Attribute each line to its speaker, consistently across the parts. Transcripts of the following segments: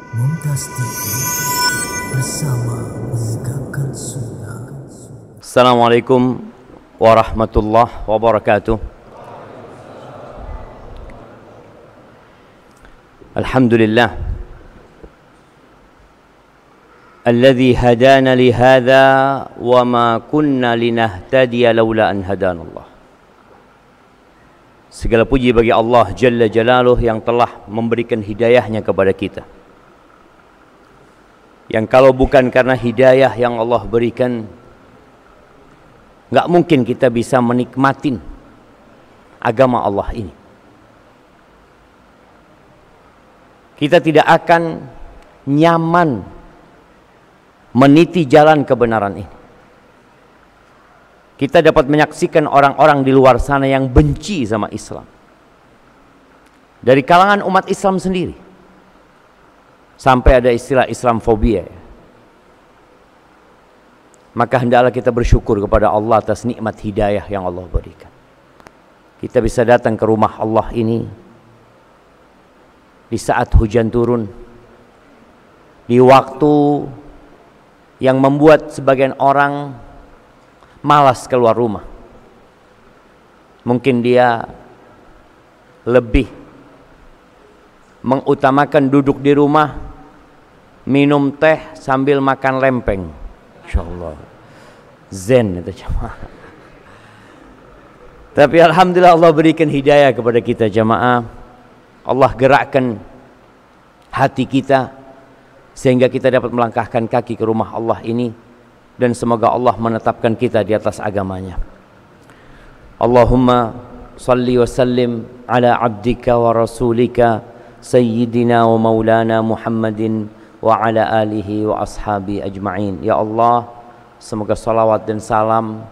Speaker 1: Mumtaz TV bersama menegakkan sunnah.
Speaker 2: Assalamualaikum warahmatullahi wabarakatuh. Alhamdulillah alladzi hadana li hadza wa ma kunna linahtadiya laula an hadanallah. Segala puji bagi Allah Jalla Jalaluh yang telah memberikan hidayahnya kepada kita, yang kalau bukan karena hidayah yang Allah berikan, nggak mungkin kita bisa menikmatin agama Allah ini. Kita tidak akan nyaman meniti jalan kebenaran ini. Kita dapat menyaksikan orang-orang di luar sana yang benci sama Islam, dari kalangan umat Islam sendiri, sampai ada istilah Islamfobia. Maka hendaklah kita bersyukur kepada Allah atas nikmat hidayah yang Allah berikan. Kita bisa datang ke rumah Allah ini di saat hujan turun, di waktu yang membuat sebagian orang malas keluar rumah. Mungkin dia lebih mengutamakan duduk di rumah, minum teh sambil makan lempeng. Insyaallah zen itu jamaah. Tapi alhamdulillah Allah berikan hidayah kepada kita jamaah. Allah gerakkan hati kita sehingga kita dapat melangkahkan kaki ke rumah Allah ini, dan semoga Allah menetapkan kita di atas agamanya. Allahumma salli wa sallim ala abdika wa rasulika sayyidina wa maulana Muhammadin wa ala alihi wa ashabi ajma'in. Ya Allah, semoga salawat dan salam,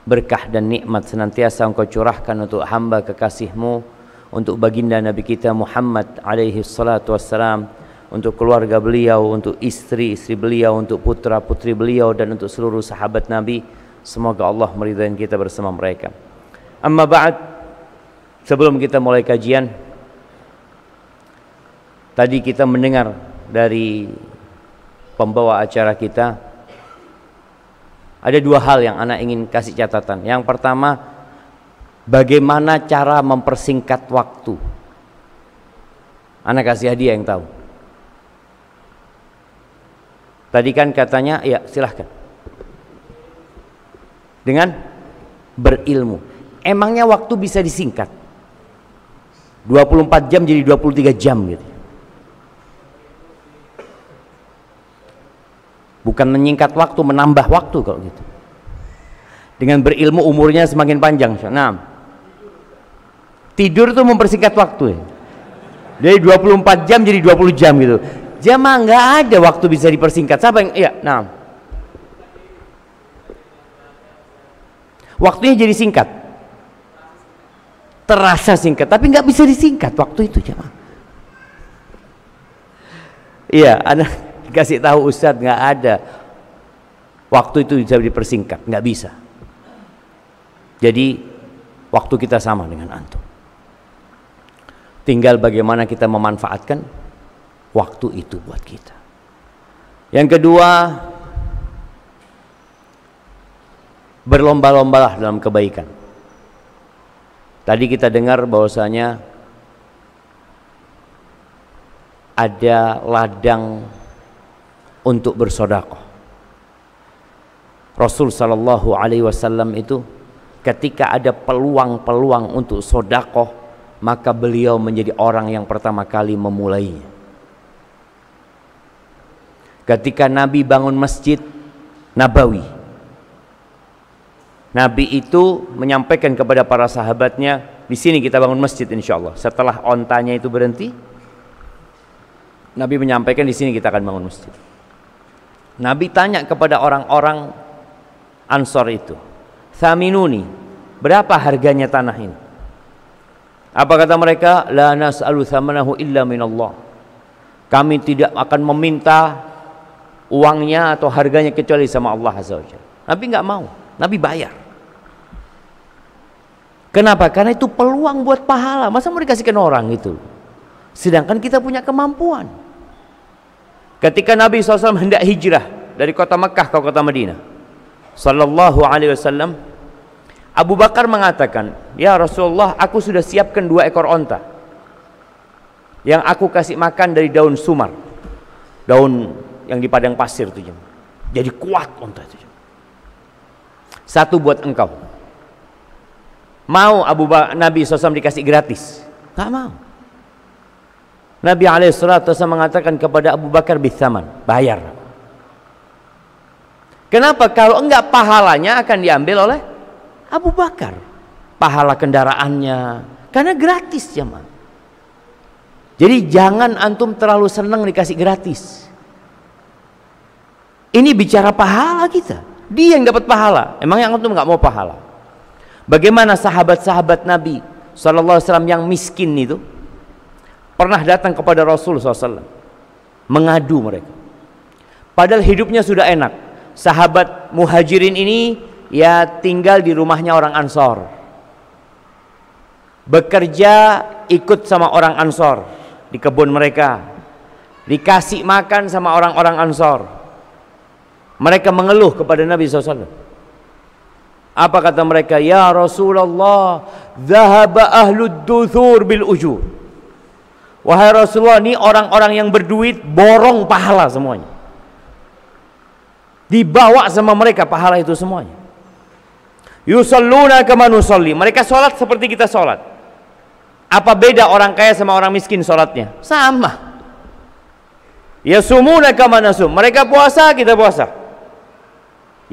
Speaker 2: berkah dan nikmat senantiasa Engkau curahkan untuk hamba kekasih-Mu, untuk baginda Nabi kita Muhammad alaihi salatu wassalam, untuk keluarga beliau, untuk istri-istri beliau, untuk putra-putri beliau, dan untuk seluruh sahabat Nabi. Semoga Allah meridai kita bersama mereka. Amma ba'd, sebelum kita mulai kajian, tadi kita mendengar dari pembawa acara kita, ada dua hal yang anak ingin kasih catatan. Yang pertama, bagaimana cara mempersingkat waktu. Anak kasih hadiah yang tahu. Tadi kan katanya, ya silahkan, dengan berilmu. Emangnya waktu bisa disingkat 24 jam jadi 23 jam gitu? Bukan menyingkat waktu, menambah waktu kalau gitu. Dengan berilmu umurnya semakin panjang. Nah, tidur tuh mempersingkat waktu ya. Dari 24 jam jadi 20 jam gitu. Jamaah nggak ada waktu bisa dipersingkat. Siapa yang iya? Nah, waktunya jadi singkat, terasa singkat, tapi nggak bisa disingkat waktu itu jamaah. Iya, anak kasih tahu Ustadz, nggak ada waktu itu bisa dipersingkat, nggak bisa. Jadi waktu kita sama dengan antum. Tinggal bagaimana kita memanfaatkan waktu itu buat kita. Yang kedua, berlomba-lombalah dalam kebaikan. Tadi kita dengar bahwasanya ada ladang untuk bersedekah. Rasul sallallahu alaihi wasallam itu ketika ada peluang-peluang untuk sedekah, maka beliau menjadi orang yang pertama kali memulainya. Ketika Nabi bangun masjid Nabawi, Nabi itu menyampaikan kepada para sahabatnya, di sini kita bangun masjid insyaallah. Setelah ontanya itu berhenti, Nabi menyampaikan, di sini kita akan bangun masjid. Nabi tanya kepada orang-orang Ansor itu, "Thaminuni, berapa harganya tanah ini?" Apa kata mereka? "La nas'alu thamanahu illa minallah." Kami tidak akan meminta uangnya atau harganya kecuali sama Allah Azza wa Jalla. Nabi nggak mau, Nabi bayar. Kenapa? Karena itu peluang buat pahala. Masa mau dikasihkan orang itu? Sedangkan kita punya kemampuan. Ketika Nabi SAW hendak hijrah dari kota Mekah ke kota Madinah, sallallahu alaihi wasallam, Abu Bakar mengatakan, "Ya Rasulullah, aku sudah siapkan 2 ekor onta yang aku kasih makan dari daun sumar, daun yang di padang pasir itu. Jadi kuat onta itu. 1 buat engkau." Mau Nabi SAW dikasih gratis? Nggak mau. Nabi SAW mengatakan kepada Abu Bakar, "Bithaman, bayar." Kenapa? Kalau enggak, pahalanya akan diambil oleh Abu Bakar, pahala kendaraannya, karena gratis jemaah. Jadi jangan antum terlalu senang dikasih gratis. Ini bicara pahala kita, dia yang dapat pahala. Emang yang antum nggak mau pahala? Bagaimana sahabat-sahabat Nabi SAW yang miskin itu pernah datang kepada Rasul SAW, mengadu mereka. Padahal hidupnya sudah enak. Sahabat Muhajirin ini ya tinggal di rumahnya orang Ansor, bekerja ikut sama orang Ansor di kebun mereka, dikasih makan sama orang-orang Ansor. Mereka mengeluh kepada Nabi SAW. Apa kata mereka? "Ya Rasulullah, dhahaba ahlud duthur bil ujur." Wahai Rasulullah, ini orang-orang yang berduit borong pahala semuanya. Dibawa sama mereka pahala itu semuanya. Yusalluna kama nusalli, mereka sholat seperti kita sholat. Apa beda orang kaya sama orang miskin sholatnya? Sama. Yasumuna kama nasum, mereka puasa, kita puasa.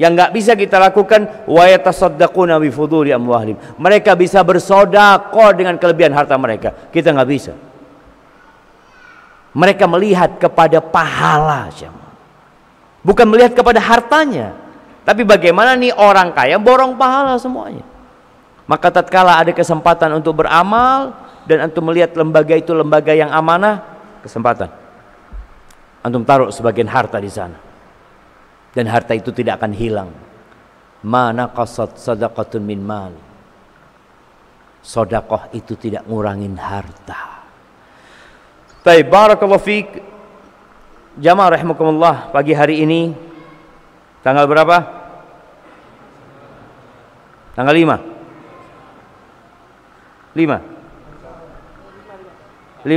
Speaker 2: Yang nggak bisa kita lakukan, wa yatasaddaquna bi fuduli amwalihim, mereka bisa bersedekah dengan kelebihan harta mereka, kita nggak bisa. Mereka melihat kepada pahala, bukan melihat kepada hartanya. Tapi bagaimana nih orang kaya borong pahala semuanya. Maka tatkala ada kesempatan untuk beramal dan antum melihat lembaga itu lembaga yang amanah, kesempatan antum taruh sebagian harta di sana, dan harta itu tidak akan hilang. Mana qasad sadaqatun min mal, sedekah itu tidak ngurangin harta. Baik, barakallahu fiik. Jamaah rahimakumullah, pagi hari ini tanggal berapa? Tanggal 5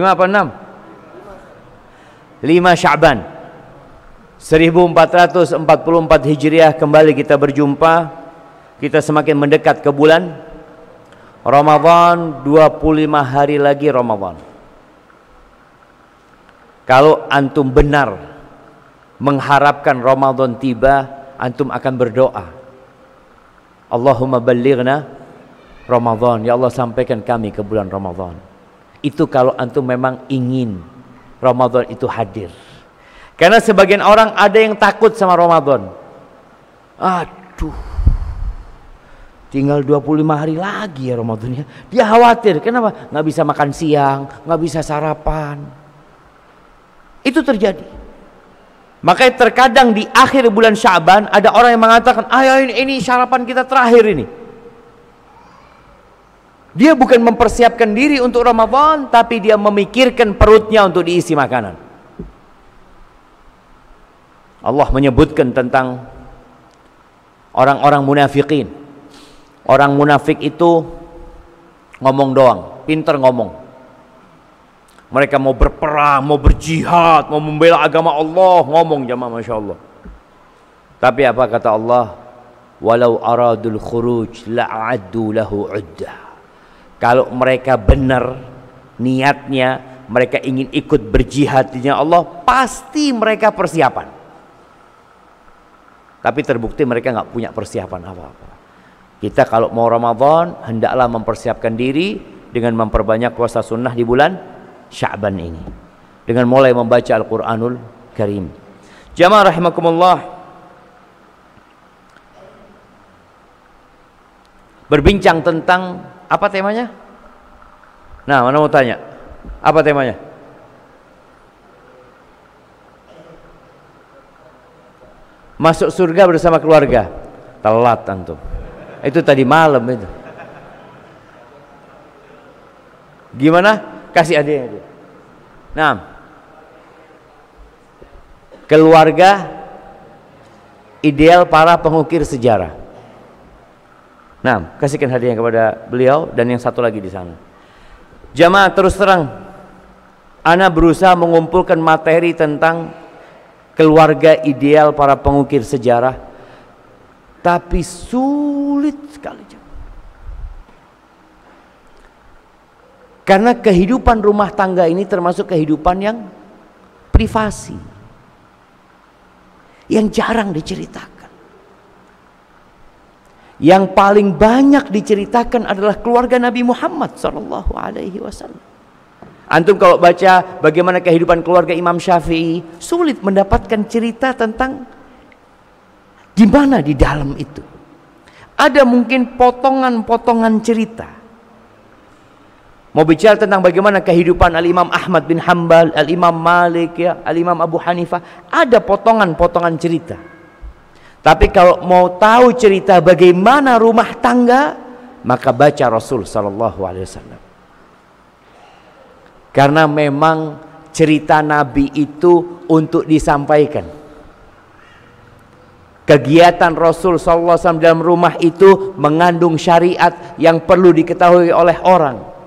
Speaker 2: apa 6? 5 Sya'ban 1444 Hijriah. Kembali kita berjumpa. Kita semakin mendekat ke bulan Ramadan. 25 hari lagi Ramadan. Kalau antum benar mengharapkan Ramadan tiba, antum akan berdoa, Allahumma ballighna Ramadan, ya Allah sampaikan kami ke bulan Ramadan. Itu kalau antum memang ingin Ramadan itu hadir. Karena sebagian orang ada yang takut sama Ramadan. Aduh, tinggal 25 hari lagi ya Ramadannya. Dia khawatir, kenapa? Nggak bisa makan siang, nggak bisa sarapan. Itu terjadi. Makanya terkadang di akhir bulan Sya'ban ada orang yang mengatakan, "Ayo ini sarapan kita terakhir ini." Dia bukan mempersiapkan diri untuk Ramadan, tapi dia memikirkan perutnya untuk diisi makanan. Allah menyebutkan tentang orang-orang munafikin. Orang munafik itu ngomong doang, pinter ngomong. Mereka mau berperang, mau berjihad, mau membela agama Allah, ngomong jamaah, masya Allah. Tapi apa kata Allah? Walau aradul khuruj la'addu lahu uddah. Kalau mereka benar niatnya, mereka ingin ikut berjihad di jalan Allah, pasti mereka persiapan. Tapi terbukti mereka nggak punya persiapan apa-apa. Kita kalau mau Ramadan, hendaklah mempersiapkan diri dengan memperbanyak puasa sunnah di bulan Sya'ban ini, dengan mulai membaca Al-Quranul Karim. Jamaah rahimakumullah, berbincang tentang apa temanya? Nah, mana mau tanya? Apa temanya? Masuk surga bersama keluarga. Telat antum. Itu tadi malam itu. Gimana? Kasih adiknya dia. Nah, keluarga ideal para pengukir sejarah. Nah, kasihkan hadiah kepada beliau dan yang satu lagi di sana. Jamaah, terus terang, ana berusaha mengumpulkan materi tentang keluarga ideal para pengukir sejarah, tapi sulit sekali. Karena kehidupan rumah tangga ini termasuk kehidupan yang privasi, yang jarang diceritakan. Yang paling banyak diceritakan adalah keluarga Nabi Muhammad SAW. Antum kalau baca bagaimana kehidupan keluarga Imam Syafi'i, sulit mendapatkan cerita tentang gimana di dalam itu. Ada mungkin potongan-potongan cerita. Mau bicara tentang bagaimana kehidupan Al-Imam Ahmad bin Hanbal, Al-Imam Malik, ya, Al-Imam Abu Hanifah, ada potongan-potongan cerita. Tapi kalau mau tahu cerita bagaimana rumah tangga, maka baca Rasul sallallahu alaihi wasallam. Karena memang cerita Nabi itu untuk disampaikan. Kegiatan Rasul sallallahu alaihi wasallam dalam rumah itu mengandung syariat yang perlu diketahui oleh orang.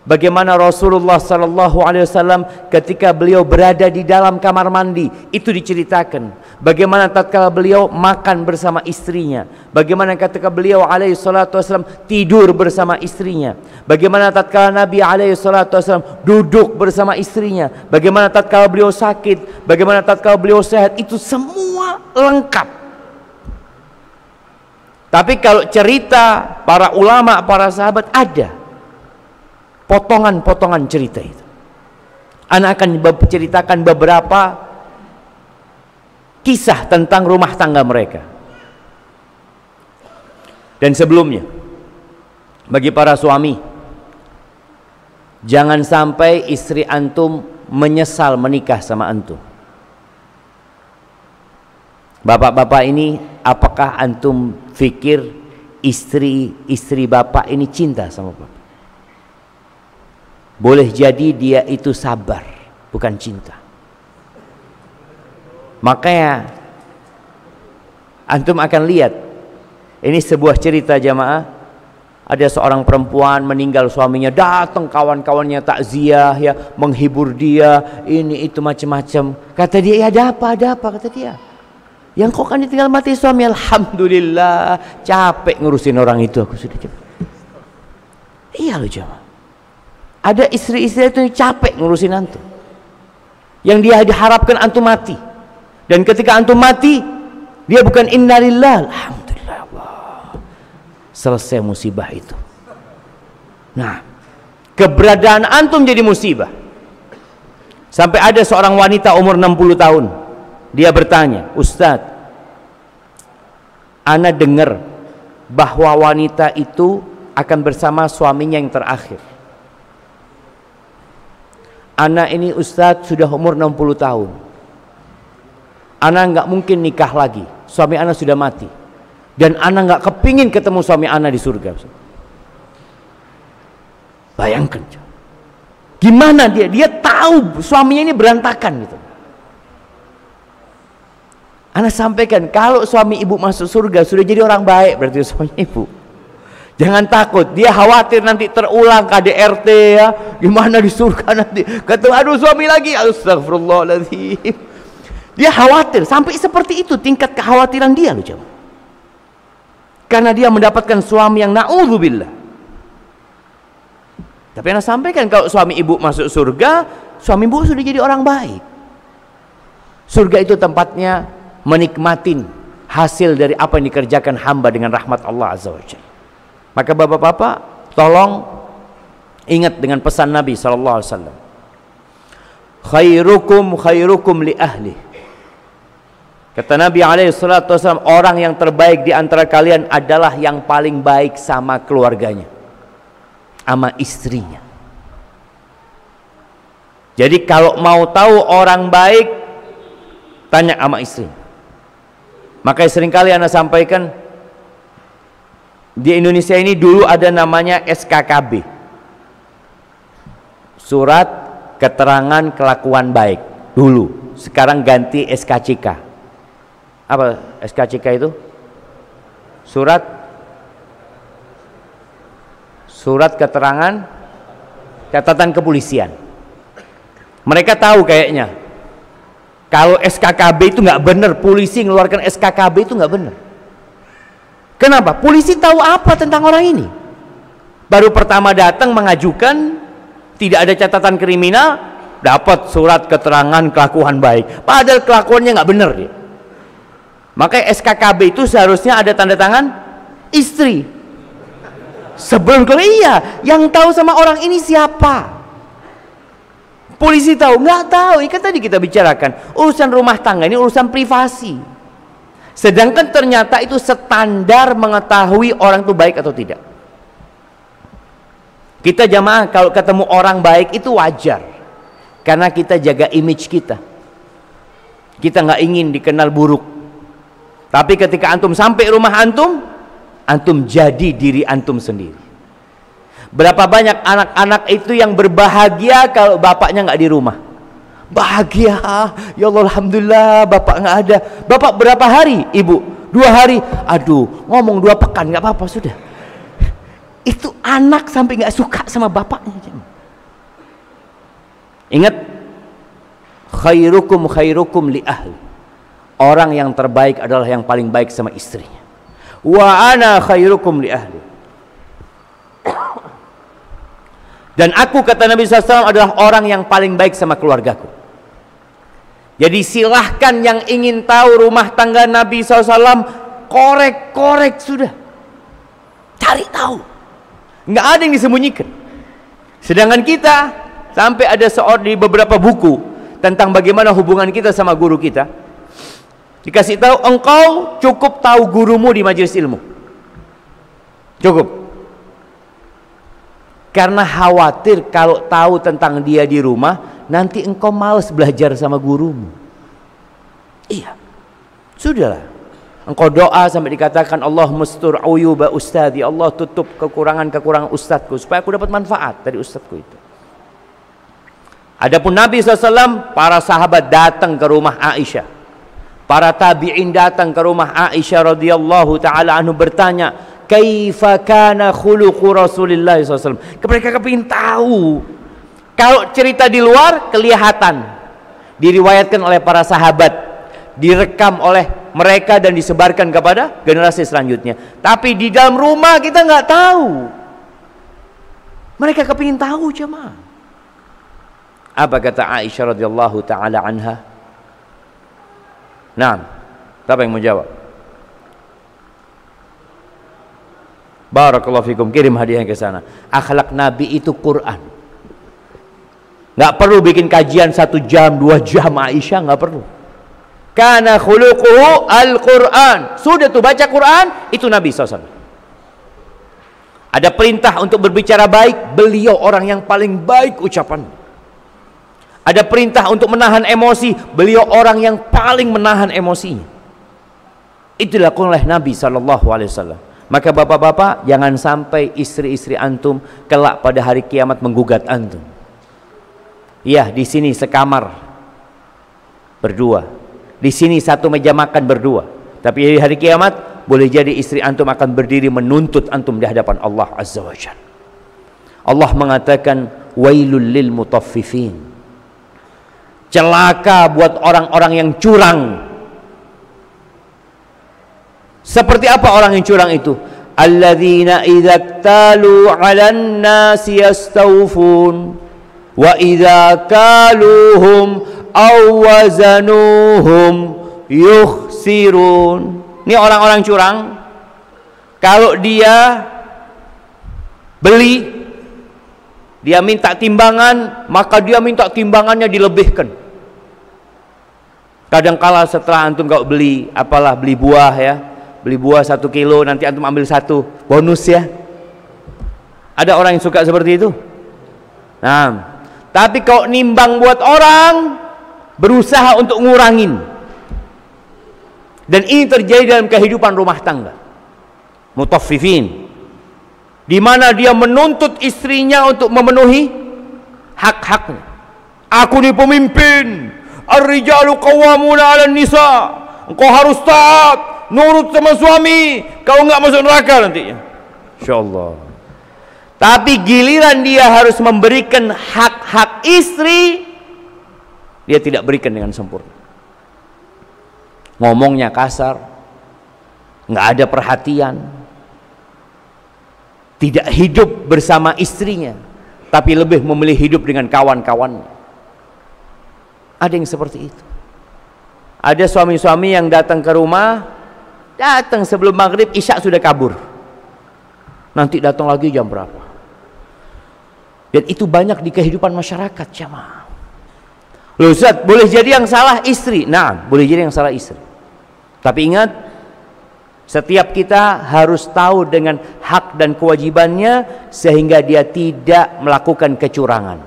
Speaker 2: Bagaimana Rasulullah sallallahu alaihi wasallam ketika beliau berada di dalam kamar mandi, itu diceritakan. Bagaimana tatkala beliau makan bersama istrinya, bagaimana ketika beliau alaihi salatu wasallam tidur bersama istrinya, bagaimana tatkala Nabi alaihi salatu wasallam duduk bersama istrinya, bagaimana tatkala beliau sakit, bagaimana tatkala beliau sehat, itu semua lengkap. Tapi kalau cerita para ulama, para sahabat, ada potongan-potongan cerita itu. Ana akan ceritakan beberapa kisah tentang rumah tangga mereka. Dan sebelumnya, bagi para suami, jangan sampai istri antum menyesal menikah sama antum. Bapak-bapak ini, apakah antum fikir istri bapak ini cinta sama bapak? Boleh jadi dia itu sabar, bukan cinta. Makanya antum akan lihat, ini sebuah cerita jamaah. Ada seorang perempuan meninggal suaminya, datang kawan-kawannya takziah, ya, menghibur dia, ini itu macam-macam. Kata dia, ya ada apa kata dia. Yang kok kan ditinggal mati suami, alhamdulillah, capek ngurusin orang itu, aku sudah capek. Iya loh jamaah. Ada istri-istri itu yang capek ngurusin antum, yang dia diharapkan antum mati. Dan ketika antum mati, dia bukan innalillah, alhamdulillah Allah, selesai musibah itu. Nah, keberadaan antum jadi musibah. Sampai ada seorang wanita umur 60 tahun, dia bertanya, Ustadz, ana dengar bahwa wanita itu akan bersama suaminya yang terakhir. Anak ini Ustadz sudah umur 60 tahun. Anak nggak mungkin nikah lagi. Suami anak sudah mati. Dan anak nggak kepingin ketemu suami anak di surga. Bayangkan. Gimana dia? Dia tahu suaminya ini berantakan gitu. Anak sampaikan, kalau suami ibu masuk surga sudah jadi orang baik berarti suami ibu. Jangan takut, dia khawatir nanti terulang KDRT, ya, gimana di surga nanti ketemu aduh suami lagi, astagfirullahaladzim. Dia khawatir, sampai seperti itu tingkat kekhawatiran dia loh jemaah. Karena dia mendapatkan suami yang na'udzubillah. Tapi anak sampaikan, kalau suami ibu masuk surga, suami ibu sudah jadi orang baik. Surga itu tempatnya menikmatin hasil dari apa yang dikerjakan hamba dengan rahmat Allah Azza wa Jalla. Maka bapak-bapak, tolong ingat dengan pesan Nabi SAW. Khairukum li ahli. Kata Nabi SAW, orang yang terbaik di antara kalian adalah yang paling baik sama keluarganya, sama istrinya. Jadi kalau mau tahu orang baik, tanya sama istri. Makanya seringkali Anda sampaikan, di Indonesia ini dulu ada namanya SKKB, Surat Keterangan Kelakuan Baik. Dulu sekarang ganti SKCK. Apa SKCK itu? Surat keterangan catatan kepolisian. Mereka tahu kayaknya kalau SKKB itu nggak benar, polisi ngeluarkan SKKB itu nggak benar. Kenapa? Polisi tahu apa tentang orang ini? Baru pertama datang mengajukan, tidak ada catatan kriminal, dapat surat keterangan kelakuan baik. Padahal kelakuannya nggak benar dia. Makanya SKKB itu seharusnya ada tanda tangan istri. Sebelum iya, yang tahu sama orang ini siapa? Polisi tahu? Nggak tahu. Kan tadi kita bicarakan urusan rumah tangga ini urusan privasi. Sedangkan ternyata itu standar mengetahui orang itu baik atau tidak. Kita jamaah kalau ketemu orang baik itu wajar, karena kita jaga image kita. Kita nggak ingin dikenal buruk. Tapi ketika antum sampai rumah antum jadi diri antum sendiri. Berapa banyak anak-anak itu yang berbahagia kalau bapaknya nggak di rumah? Bahagia, ya Allah, alhamdulillah bapak nggak ada. Bapak berapa hari? Ibu 2 hari. Aduh, ngomong 2 pekan nggak apa-apa sudah. Itu anak sampai nggak suka sama bapaknya. Ingat, khairukum li ahli. Orang yang terbaik adalah yang paling baik sama istrinya. Wa ana khairukum li ahli. Dan aku, kata Nabi SAW, adalah orang yang paling baik sama keluargaku. Jadi silahkan yang ingin tahu rumah tangga Nabi SAW, korek sudah, cari tahu. Nggak ada yang disembunyikan. Sedangkan kita sampai ada di beberapa buku tentang bagaimana hubungan kita sama guru kita, dikasih tahu, engkau cukup tahu gurumu di majelis ilmu, cukup. Karena khawatir kalau tahu tentang dia di rumah, nanti engkau malas belajar sama gurumu. Iya, sudahlah. Engkau doa sampai dikatakan Allah mustur uyuba ustadi, Allah tutup kekurangan ustadku supaya aku dapat manfaat dari ustadku itu. Adapun Nabi SAW, para sahabat datang ke rumah Aisyah, para tabi'in datang ke rumah Aisyah radhiyallahu taala anhu bertanya, kaifa kana khuluqu Rasulillah SAW. Mereka kepingin tahu. Kalau cerita di luar kelihatan, diriwayatkan oleh para sahabat, direkam oleh mereka dan disebarkan kepada generasi selanjutnya. Tapi di dalam rumah kita nggak tahu. Mereka kepingin tahu jemaah. Apa kata Aisyah radhiyallahu taala anha? Nah, siapa yang mau jawab? Barakallahu fikum, kirim hadiah ke sana. Akhlak Nabi itu Quran. Nggak perlu bikin kajian 1 jam 2 jam Aisyah, nggak perlu. Kana khuluquhu al-Quran. Sudah tuh baca Quran, itu Nabi SAW. Ada perintah untuk berbicara baik, beliau orang yang paling baik ucapan. Ada perintah untuk menahan emosi, beliau orang yang paling menahan emosinya. Itu dilakukan oleh Nabi SAW. Maka bapak-bapak, jangan sampai istri-istri antum kelak pada hari kiamat menggugat antum. Ya, di sini sekamar berdua, di sini satu meja makan berdua, tapi di hari kiamat boleh jadi istri antum akan berdiri menuntut antum di hadapan Allah Azza wa Jalla. Allah mengatakan wailul lil mutaffifin. Celaka buat orang-orang yang curang. Seperti apa orang yang curang itu? Alladzina idza iktalu 'alan nasi yastawfun wa idza kaluhum aw wazanuhum yukhsirun. Ini orang-orang curang. Kalau dia beli, dia minta timbangan, maka dia minta timbangannya dilebihkan. Kadangkala setelah antum kau beli, apalah beli buah ya, beli buah 1 kilo, nanti antum ambil 1 bonus ya. Ada orang yang suka seperti itu. Nah, tapi kalau nimbang buat orang, berusaha untuk ngurangin. Dan ini terjadi dalam kehidupan rumah tangga. Mutaffifin, di mana dia menuntut istrinya untuk memenuhi hak-haknya. Aku ini pemimpin, Ar-rijalu qawwamuna 'alan nisa. Engkau harus taat, nurut sama suami, kau enggak masuk neraka nantinya. Insyaallah. Tapi giliran dia harus memberikan hak-hak istri, dia tidak berikan dengan sempurna. Ngomongnya kasar, nggak ada perhatian, tidak hidup bersama istrinya, tapi lebih memilih hidup dengan kawan-kawannya. Ada yang seperti itu. Ada suami-suami yang datang ke rumah, datang sebelum maghrib, isya sudah kabur. Nanti datang lagi jam berapa? Dan itu banyak di kehidupan masyarakat, jamaah. Loh Ustaz, boleh jadi yang salah istri. Nah, boleh jadi yang salah istri. Tapi ingat, setiap kita harus tahu dengan hak dan kewajibannya sehingga dia tidak melakukan kecurangan.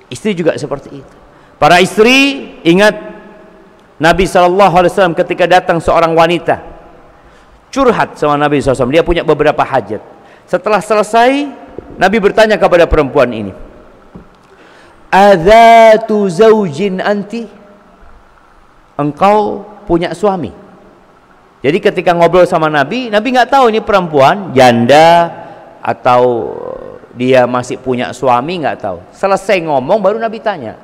Speaker 2: Istri juga seperti itu. Para istri, ingat Nabi SAW ketika datang seorang wanita curhat sama Nabi SAW, dia punya beberapa hajat. Setelah selesai, Nabi bertanya kepada perempuan ini, "Adzatu zaujin anti?" Engkau punya suami. Jadi ketika ngobrol sama Nabi, Nabi nggak tahu ini perempuan janda atau dia masih punya suami, nggak tahu. Selesai ngomong baru Nabi tanya,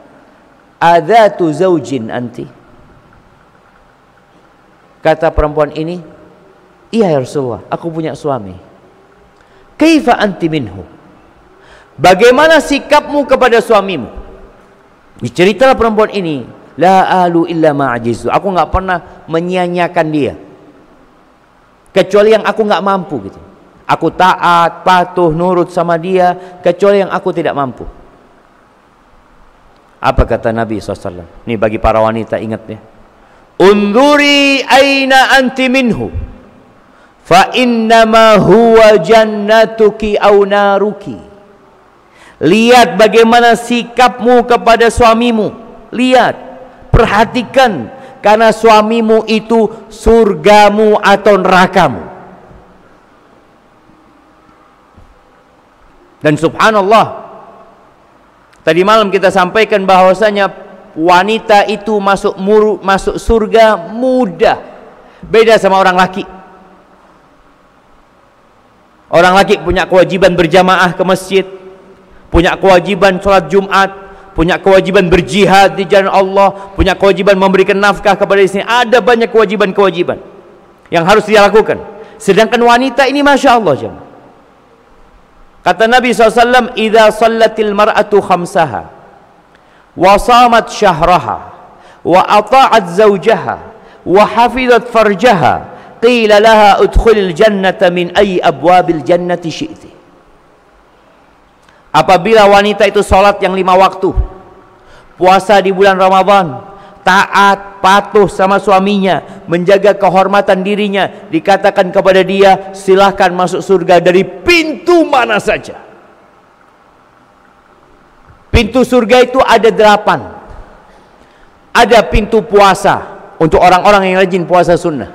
Speaker 2: "Adzatu zaujin anti?" Kata perempuan ini, "Iya ya Rasulullah, aku punya suami." "Kaifa anti minhu?" Bagaimana sikapmu kepada suamimu? Diceritalah perempuan ini, "La alu illa ma'ajizu." Aku nggak pernah menyia-nyiakan dia, kecuali yang aku nggak mampu gitu. Aku taat, patuh, nurut sama dia, kecuali yang aku tidak mampu. Apa kata Nabi SAW? Ini bagi para wanita, ingat ya. "Unduri aina anti minhu, fa innama huwa jannatuki au naruki." Lihat bagaimana sikapmu kepada suamimu. Lihat, perhatikan, karena suamimu itu surgamu atau nerakamu. Dan subhanallah, tadi malam kita sampaikan bahwasanya wanita itu masuk surga mudah. Beda sama orang laki. Orang laki punya kewajiban berjamaah ke masjid, punya kewajiban sholat Jumat, punya kewajiban berjihad di jalan Allah, punya kewajiban memberikan nafkah kepada istri. Ada banyak kewajiban-kewajiban yang harus dia lakukan. Sedangkan wanita ini Masya Allah, jemaah. Kata Nabi SAW, "Idza sallatil mar'atu khamsaha wa shamat syahraha wa ata'at zawjaha wa hafizat farjaha qila laha udkhulil jannata min ayyi abwabil jannati syi'ti." Apabila wanita itu sholat yang 5 waktu, puasa di bulan Ramadan, taat, patuh sama suaminya, menjaga kehormatan dirinya, dikatakan kepada dia, silahkan masuk surga dari pintu mana saja. Pintu surga itu ada 8. Ada pintu puasa untuk orang-orang yang rajin puasa sunnah.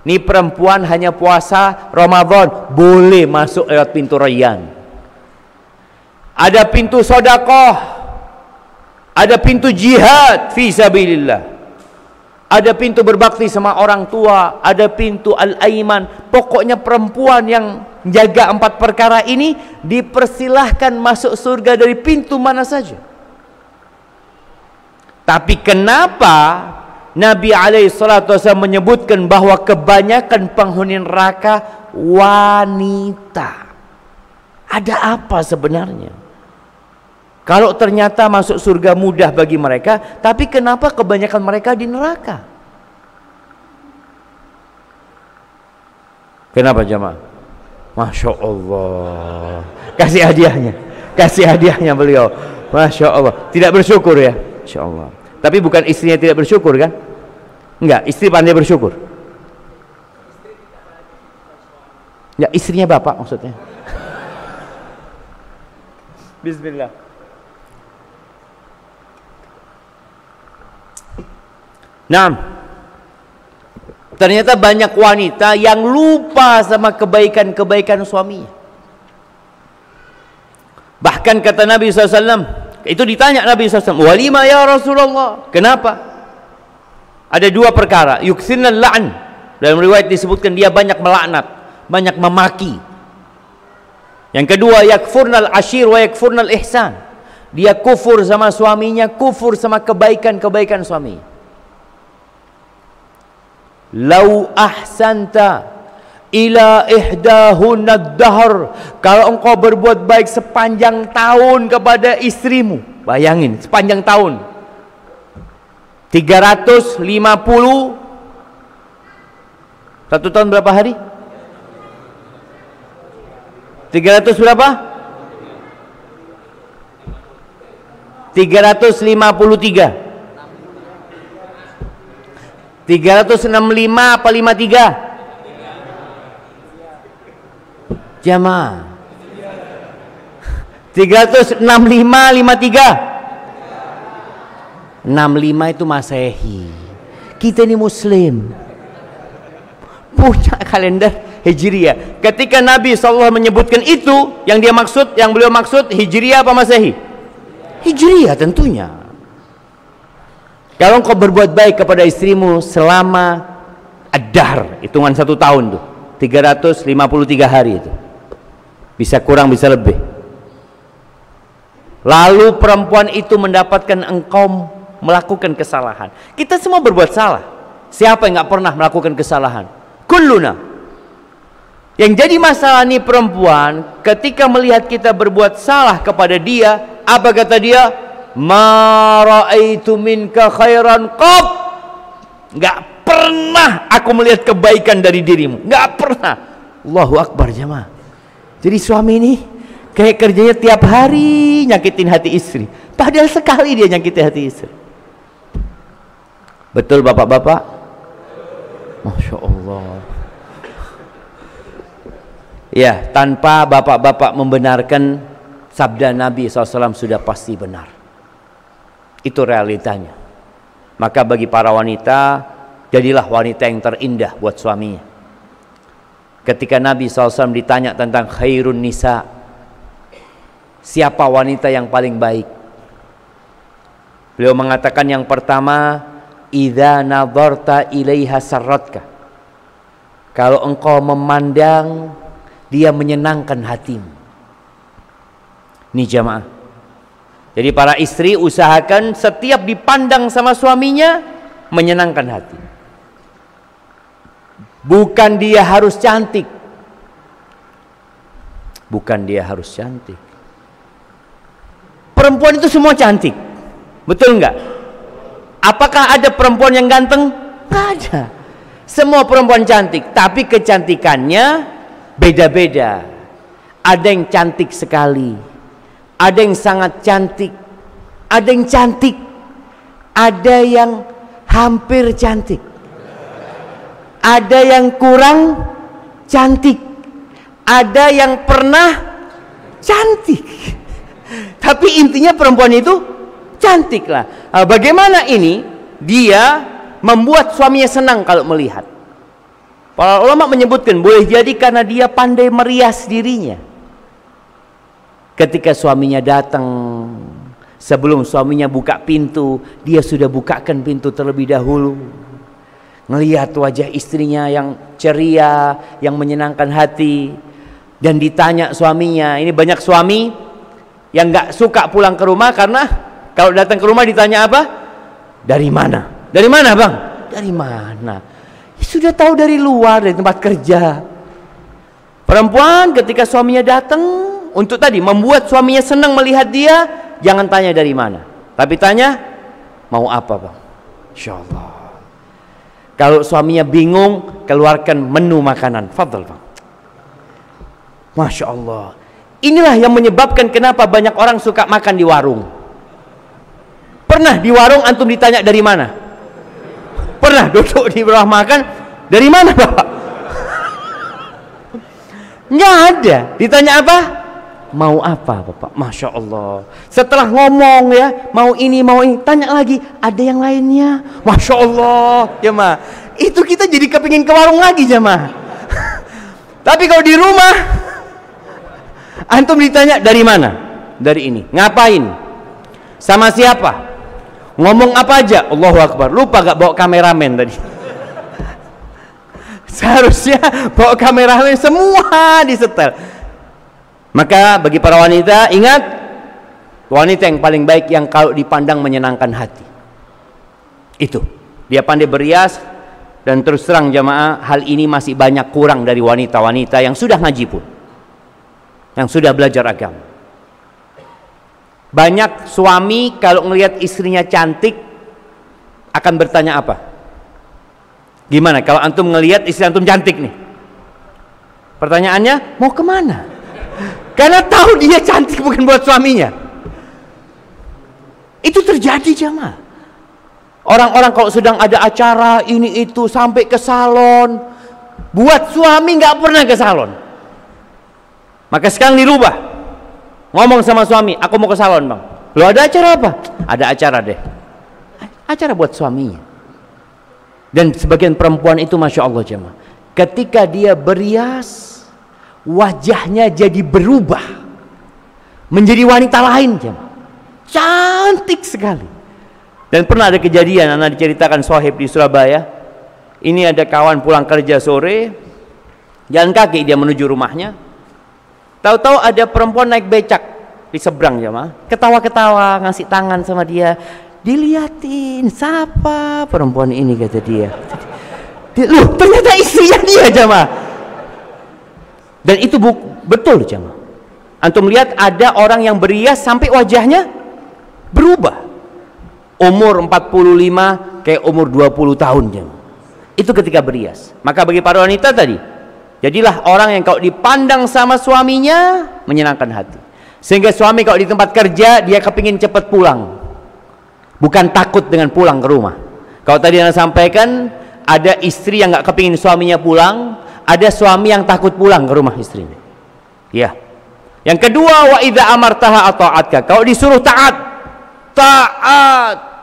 Speaker 2: Ini perempuan hanya puasa Ramadan, boleh masuk lewat pintu Rayyan. Ada pintu sodakoh, ada pintu jihad fi sabilillah, ada pintu berbakti sama orang tua, ada pintu al-aiman. Pokoknya perempuan yang jaga 4 perkara ini dipersilahkan masuk surga dari pintu mana saja. Tapi kenapa Nabi SAW menyebutkan bahwa kebanyakan penghuni neraka wanita? Ada apa sebenarnya? Kalau ternyata masuk surga mudah bagi mereka, tapi kenapa kebanyakan mereka di neraka? Kenapa jemaah? Masya Allah. Kasih hadiahnya beliau. Masya Allah. Tidak bersyukur ya? Masya Allah. Tapi bukan istrinya tidak bersyukur kan? Enggak, istri pandai bersyukur. Ya, istrinya bapak maksudnya. Bismillah. Nah, ternyata banyak wanita yang lupa sama kebaikan-kebaikan suaminya. Bahkan kata Nabi SAW, Itu ditanya Nabi SAW, walima ya Rasulullah, kenapa? Ada dua perkara, yuksirnal la'an, dalam riwayat disebutkan dia banyak melaknat, banyak memaki. Yang kedua, yakfurnal ashir wa yakfurnal ihsan, dia kufur sama suaminya, kufur sama kebaikan-kebaikan suaminya. Lau ahsanta ila ihdahunad dahr, kalau engkau berbuat baik sepanjang tahun kepada istrimu, bayangin sepanjang tahun, 350, satu tahun berapa hari? 300 berapa? 353, 365 apa 53? Jamaah 365, 53. 65 itu Masehi, kita ini Muslim, punya kalender Hijriah. Ketika Nabi SAW menyebutkan itu, yang beliau maksud Hijriah apa Masehi? Hijriah tentunya. Kalau engkau berbuat baik kepada istrimu selama ad-dahr, hitungan 1 tahun tuh, 353 hari itu, bisa kurang bisa lebih, lalu perempuan itu mendapatkan engkau melakukan kesalahan. Kita semua berbuat salah, siapa yang gak pernah melakukan kesalahan? Kulluna. Yang jadi masalah nih perempuan, ketika melihat kita berbuat salah kepada dia, apa kata dia? Ma ra'aitu minka khairan qab, gak pernah aku melihat kebaikan dari dirimu, gak pernah. Allahu Akbar jemaah. Jadi suami ini kayak kerjanya tiap hari nyakitin hati istri, padahal sekali dia nyakitin hati istri. Betul bapak-bapak? Masya Allah. Ya, tanpa bapak-bapak membenarkan sabda Nabi SAW sudah pasti benar. Itu realitanya. Maka bagi para wanita, jadilah wanita yang terindah buat suaminya. Ketika Nabi SAW ditanya tentang khairun nisa, siapa wanita yang paling baik, beliau mengatakan yang pertama, idza nadharta ilaiha sarratka, kalau engkau memandang dia menyenangkan hatimu. Ini jamaah. Jadi para istri usahakan setiap dipandang sama suaminya menyenangkan hati. Bukan dia harus cantik, bukan dia harus cantik. Perempuan itu semua cantik, betul enggak? Apakah ada perempuan yang ganteng? Nggak ada. Semua perempuan cantik, tapi kecantikannya beda-beda. Ada yang cantik sekali, ada yang sangat cantik, ada yang cantik, ada yang hampir cantik, ada yang kurang cantik, ada yang pernah cantik. Tapi intinya perempuan itu cantik lah. Nah, bagaimana ini dia membuat suaminya senang kalau melihat? Para ulama menyebutkan boleh jadi karena dia pandai merias dirinya. Ketika suaminya datang, sebelum suaminya buka pintu, dia sudah bukakan pintu terlebih dahulu. Ngelihat wajah istrinya yang ceria, yang menyenangkan hati, dan ditanya suaminya. Ini banyak suami yang nggak suka pulang ke rumah karena kalau datang ke rumah ditanya apa? Dari mana? Dari mana bang? Dari mana? Ya, sudah tahu dari luar, dari tempat kerja. Perempuan ketika suaminya datang untuk tadi membuat suaminya senang melihat dia, jangan tanya dari mana, tapi tanya mau apa bang? Insya Allah. Kalau suaminya bingung, keluarkan menu makanan. Fadl bang. Masya Allah. Inilah yang menyebabkan kenapa banyak orang suka makan di warung. Pernah di warung antum ditanya dari mana? Pernah duduk di bawah makan, dari mana bapak? Nggak ada. Ditanya apa? Mau apa bapak? Masya Allah. Setelah ngomong ya, mau ini, tanya lagi, ada yang lainnya? Masya Allah. Ya ma, itu kita jadi kepingin ke warung lagi jemaah. Tapi kalau di rumah, antum ditanya dari mana? Dari ini. Ngapain? Sama siapa? Ngomong apa aja? Allahu Akbar. Lupa gak bawa kameramen tadi? Seharusnya bawa kameramen, semua disetel. Maka bagi para wanita, ingat, wanita yang paling baik yang kalau dipandang menyenangkan hati. Itu, dia pandai berias. Dan terus terang jamaah, hal ini masih banyak kurang dari wanita-wanita yang sudah ngaji pun, yang sudah belajar agama. Banyak suami kalau ngelihat istrinya cantik akan bertanya apa? Gimana kalau antum ngelihat istri antum cantik nih? Pertanyaannya, mau kemana? Karena tahu dia cantik bukan buat suaminya. Itu terjadi jamaah. Orang-orang kalau sedang ada acara ini itu sampai ke salon, buat suami nggak pernah ke salon. Maka sekarang dirubah, ngomong sama suami, aku mau ke salon bang. Lo ada acara apa? Ada acara deh. Acara buat suaminya. Dan sebagian perempuan itu masya Allah jemaah, ketika dia berias, wajahnya jadi berubah menjadi wanita lain jemaah, cantik sekali. Dan pernah ada kejadian, anak diceritakan sohib di Surabaya. Ini ada kawan pulang kerja sore, jalan kaki dia menuju rumahnya. Tahu-tahu ada perempuan naik becak di seberang jemaah, ketawa-ketawa, ngasih tangan sama dia. Diliatin, siapa perempuan ini kata dia. Loh, ternyata istrinya dia jemaah. Dan itu betul jemaah. Antum lihat ada orang yang berias sampai wajahnya berubah. Umur 45 kayak umur 20 tahun jemaah. Itu ketika berias. Maka bagi para wanita tadi, jadilah orang yang kalau dipandang sama suaminya menyenangkan hati. Sehingga suami kalau di tempat kerja dia kepingin cepat pulang, bukan takut dengan pulang ke rumah. Kalau tadi Anda sampaikan, ada istri yang nggak kepingin suaminya pulang, ada suami yang takut pulang ke rumah istrinya. Ya. Yang kedua, wa idza amartaha ata'atka. Kalau disuruh taat, taat.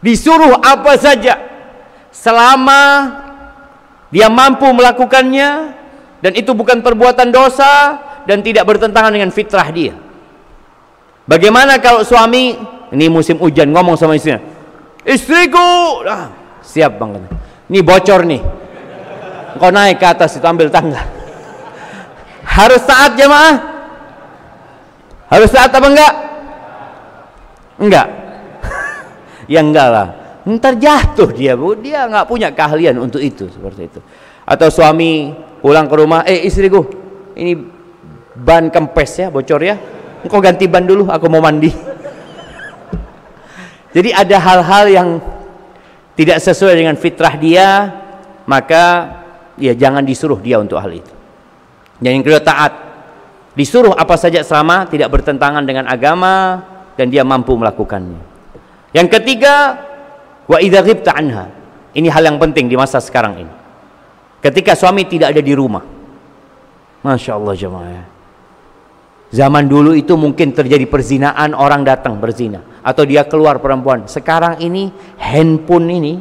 Speaker 2: Disuruh apa saja, selama dia mampu melakukannya dan itu bukan perbuatan dosa dan tidak bertentangan dengan fitrah dia. Bagaimana kalau suami ini musim hujan ngomong sama istrinya, istriku, siap bang, ini bocor nih, engkau naik ke atas itu ambil tangga. Harus taat jemaah? Harus taat apa enggak? Enggak. Ya enggak lah, ntar jatuh dia nggak punya keahlian untuk itu, seperti itu. Atau suami pulang ke rumah, istriku, ini ban kempes ya, bocor ya, engkau ganti ban dulu, aku mau mandi. Jadi ada hal-hal yang tidak sesuai dengan fitrah dia, maka ya jangan disuruh dia untuk hal itu. Dan yang kedua, taat. Disuruh apa saja selama tidak bertentangan dengan agama dan dia mampu melakukannya. Yang ketiga, wa idza ghibta anha. Ini hal yang penting di masa sekarang ini. Ketika suami tidak ada di rumah. Masya Allah jemaah. Zaman dulu itu mungkin terjadi perzinaan, orang datang berzina atau dia keluar perempuan. Sekarang ini handphone ini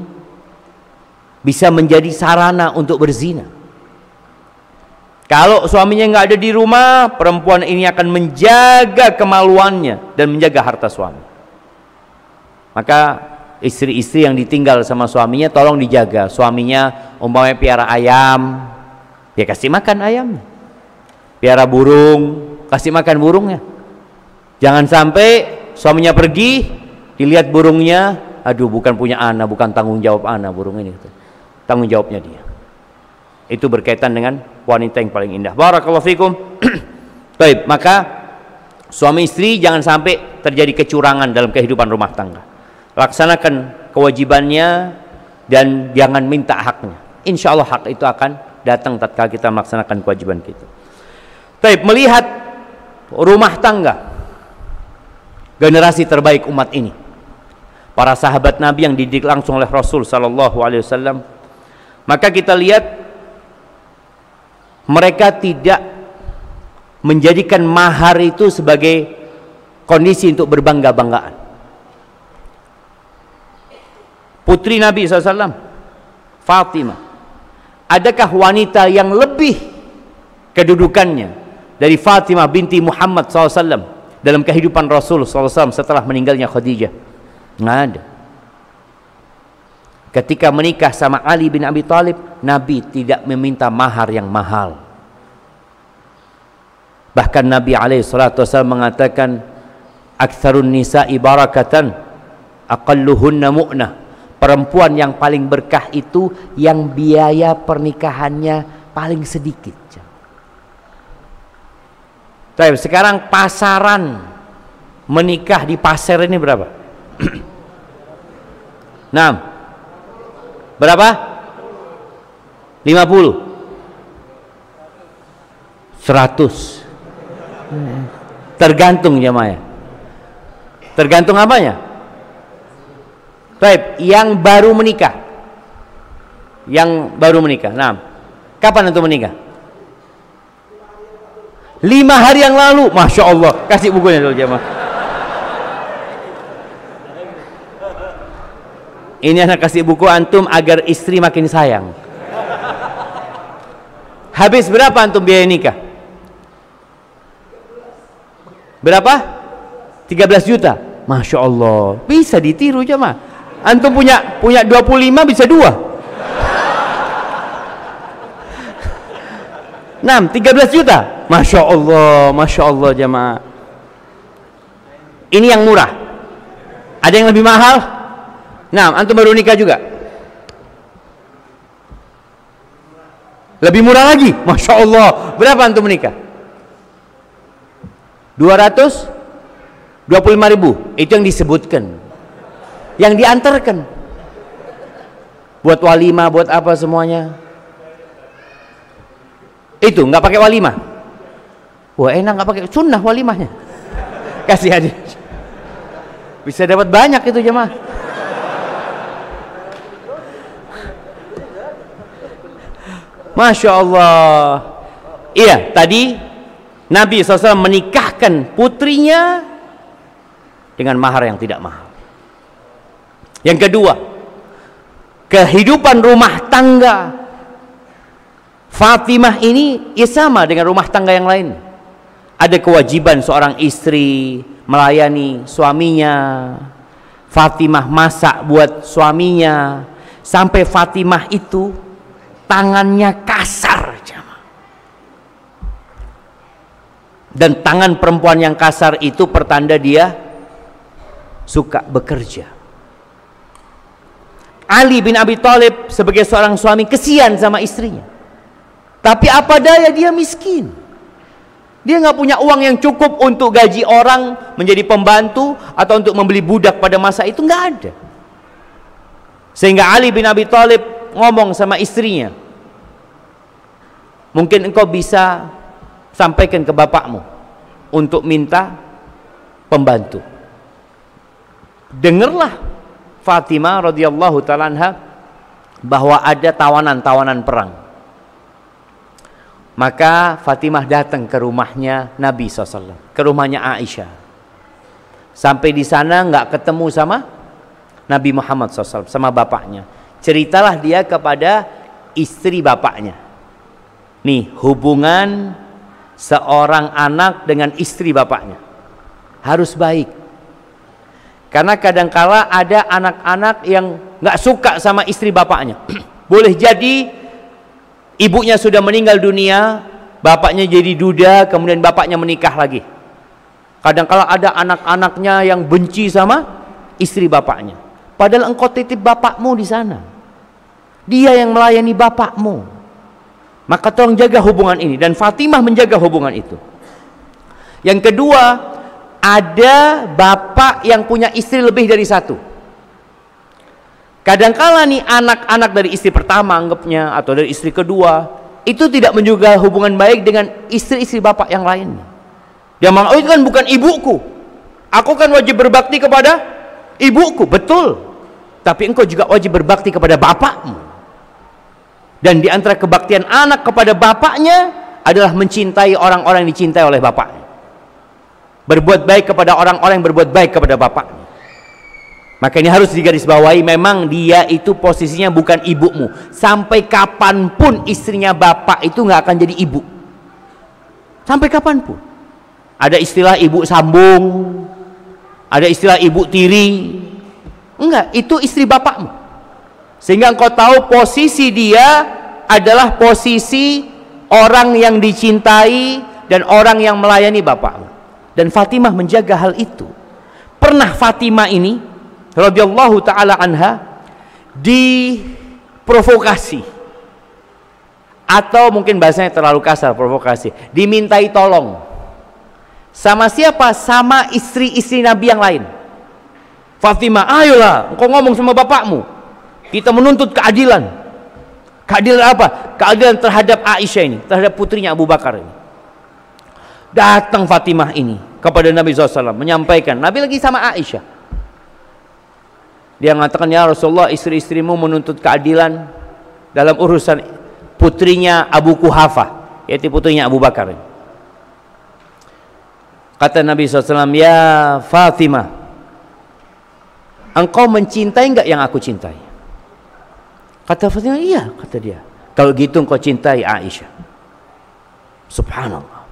Speaker 2: bisa menjadi sarana untuk berzina. Kalau suaminya nggak ada di rumah, perempuan ini akan menjaga kemaluannya dan menjaga harta suami. Maka istri-istri yang ditinggal sama suaminya tolong dijaga. Suaminya umpamanya piara ayam, dia kasih makan ayamnya. Piara burung, kasih makan burungnya. Jangan sampai suaminya pergi, dilihat burungnya, aduh bukan punya ana, bukan tanggung jawab ana burung ini. Tanggung jawabnya dia. Itu berkaitan dengan wanita yang paling indah. Barakallahu fikum. Baik, maka suami istri jangan sampai terjadi kecurangan dalam kehidupan rumah tangga. Laksanakan kewajibannya dan jangan minta haknya. Insya Allah hak itu akan datang tatkala kita melaksanakan kewajiban kita. Baik, melihat rumah tangga generasi terbaik umat ini, para sahabat Nabi yang dididik langsung oleh Rasul Sallallahu Alaihi Wasallam, maka kita lihat mereka tidak menjadikan mahar itu sebagai kondisi untuk berbangga-banggaan. Putri Nabi SAW, Fatimah, adakah wanita yang lebih kedudukannya dari Fatimah binti Muhammad SAW dalam kehidupan Rasul SAW setelah meninggalnya Khadijah? Nggak ada. Ketika menikah sama Ali bin Abi Thalib, Nabi tidak meminta mahar yang mahal. Bahkan Nabi SAW mengatakan, aktsarun nisa'i barakatan aqalluhunna mu'nah. Perempuan yang paling berkah itu yang biaya pernikahannya paling sedikit. Tapi sekarang pasaran menikah di pasar ini berapa? 6. Berapa? 50. 100. Tergantung jemaah. Tergantung apanya? Baik, yang baru menikah. Yang baru menikah. Nah, kapan itu menikah? 5 hari yang lalu. Masya Allah. Kasih bukunya dulu jemaah. Ini anak kasih buku antum agar istri makin sayang. Habis berapa antum biaya nikah? Berapa? 13 juta. Masya Allah. Bisa ditiru jemaah. Antum punya 25 bisa 2. 13 juta. Masya Allah jemaah. Ini yang murah. Ada yang lebih mahal? Antum baru nikah juga. Lebih murah lagi. Masya Allah. Berapa antum menikah? 225.000. Itu yang disebutkan. Yang diantarkan. Buat walimah, buat apa semuanya. Itu nggak pakai walimah. Wah enak nggak pakai sunnah walimahnya. Kasih aja. Bisa dapat banyak itu jemaah. Masya Allah. Iya, tadi Nabi SAW menikahkan putrinya dengan mahar yang tidak mahal. Yang kedua, kehidupan rumah tangga Fatimah ini ya sama dengan rumah tangga yang lain. Ada kewajiban seorang istri melayani suaminya. Fatimah masak buat suaminya. Sampai Fatimah itu tangannya kasar. Dan tangan perempuan yang kasar itu pertanda dia suka bekerja. Ali bin Abi Thalib sebagai seorang suami kesian sama istrinya. Tapi apa daya, dia miskin. Dia nggak punya uang yang cukup untuk gaji orang menjadi pembantu atau untuk membeli budak pada masa itu, nggak ada. Sehingga Ali bin Abi Thalib ngomong sama istrinya, mungkin engkau bisa sampaikan ke bapakmu untuk minta pembantu. Dengarlah Fatimah radhiyallahu ta'ala anha bahwa ada tawanan-tawanan perang. Maka Fatimah datang ke rumahnya Nabi SAW, ke rumahnya Aisyah. Sampai di sana nggak ketemu sama Nabi Muhammad SAW, sama bapaknya. Ceritalah dia kepada istri bapaknya. Nih hubungan seorang anak dengan istri bapaknya harus baik. Karena kadangkala ada anak-anak yang nggak suka sama istri bapaknya. Boleh jadi ibunya sudah meninggal dunia, bapaknya jadi duda, kemudian bapaknya menikah lagi. Kadangkala ada anak-anaknya yang benci sama istri bapaknya. Padahal engkau titip bapakmu di sana. Dia yang melayani bapakmu. Maka tolong jaga hubungan ini. Dan Fatimah menjaga hubungan itu. Yang kedua, ada bapak yang punya istri lebih dari satu. Kadangkala nih anak-anak dari istri pertama anggapnya, atau dari istri kedua, itu tidak menjaga hubungan baik dengan istri-istri bapak yang lainnya. Dia bilang, oh itu kan bukan ibuku, aku kan wajib berbakti kepada ibuku. Betul, tapi engkau juga wajib berbakti kepada bapakmu. Dan di antara kebaktian anak kepada bapaknya adalah mencintai orang-orang yang dicintai oleh bapaknya. Berbuat baik kepada orang-orang yang berbuat baik kepada bapaknya. Maka ini harus digarisbawahi, memang dia itu posisinya bukan ibumu. Sampai kapanpun istrinya bapak itu nggak akan jadi ibu. Sampai kapanpun. Ada istilah ibu sambung, ada istilah ibu tiri. Enggak, itu istri bapakmu. Sehingga engkau tahu posisi dia adalah posisi orang yang dicintai dan orang yang melayani bapakmu. Dan Fatimah menjaga hal itu. Pernah Fatimah ini radhiyallahu taala anha diprovokasi, atau mungkin bahasanya terlalu kasar, provokasi, dimintai tolong. Sama siapa? Sama istri-istri Nabi yang lain. Fatimah, ayolah engkau ngomong sama bapakmu, kita menuntut keadilan. Keadilan apa? Keadilan terhadap Aisyah ini, terhadap putrinya Abu Bakar ini. Datang Fatimah ini kepada Nabi SAW menyampaikan, Nabi lagi sama Aisyah. Dia mengatakan, ya Rasulullah, istri-istrimu menuntut keadilan dalam urusan putrinya Abu Kuhafah, yaitu putrinya Abu Bakar. Kata Nabi SAW, ya Fatimah, engkau mencintai enggak yang aku cintai? Kata Fatimah, iya, kata dia. Kalau gitu engkau cintai Aisyah. Subhanallah.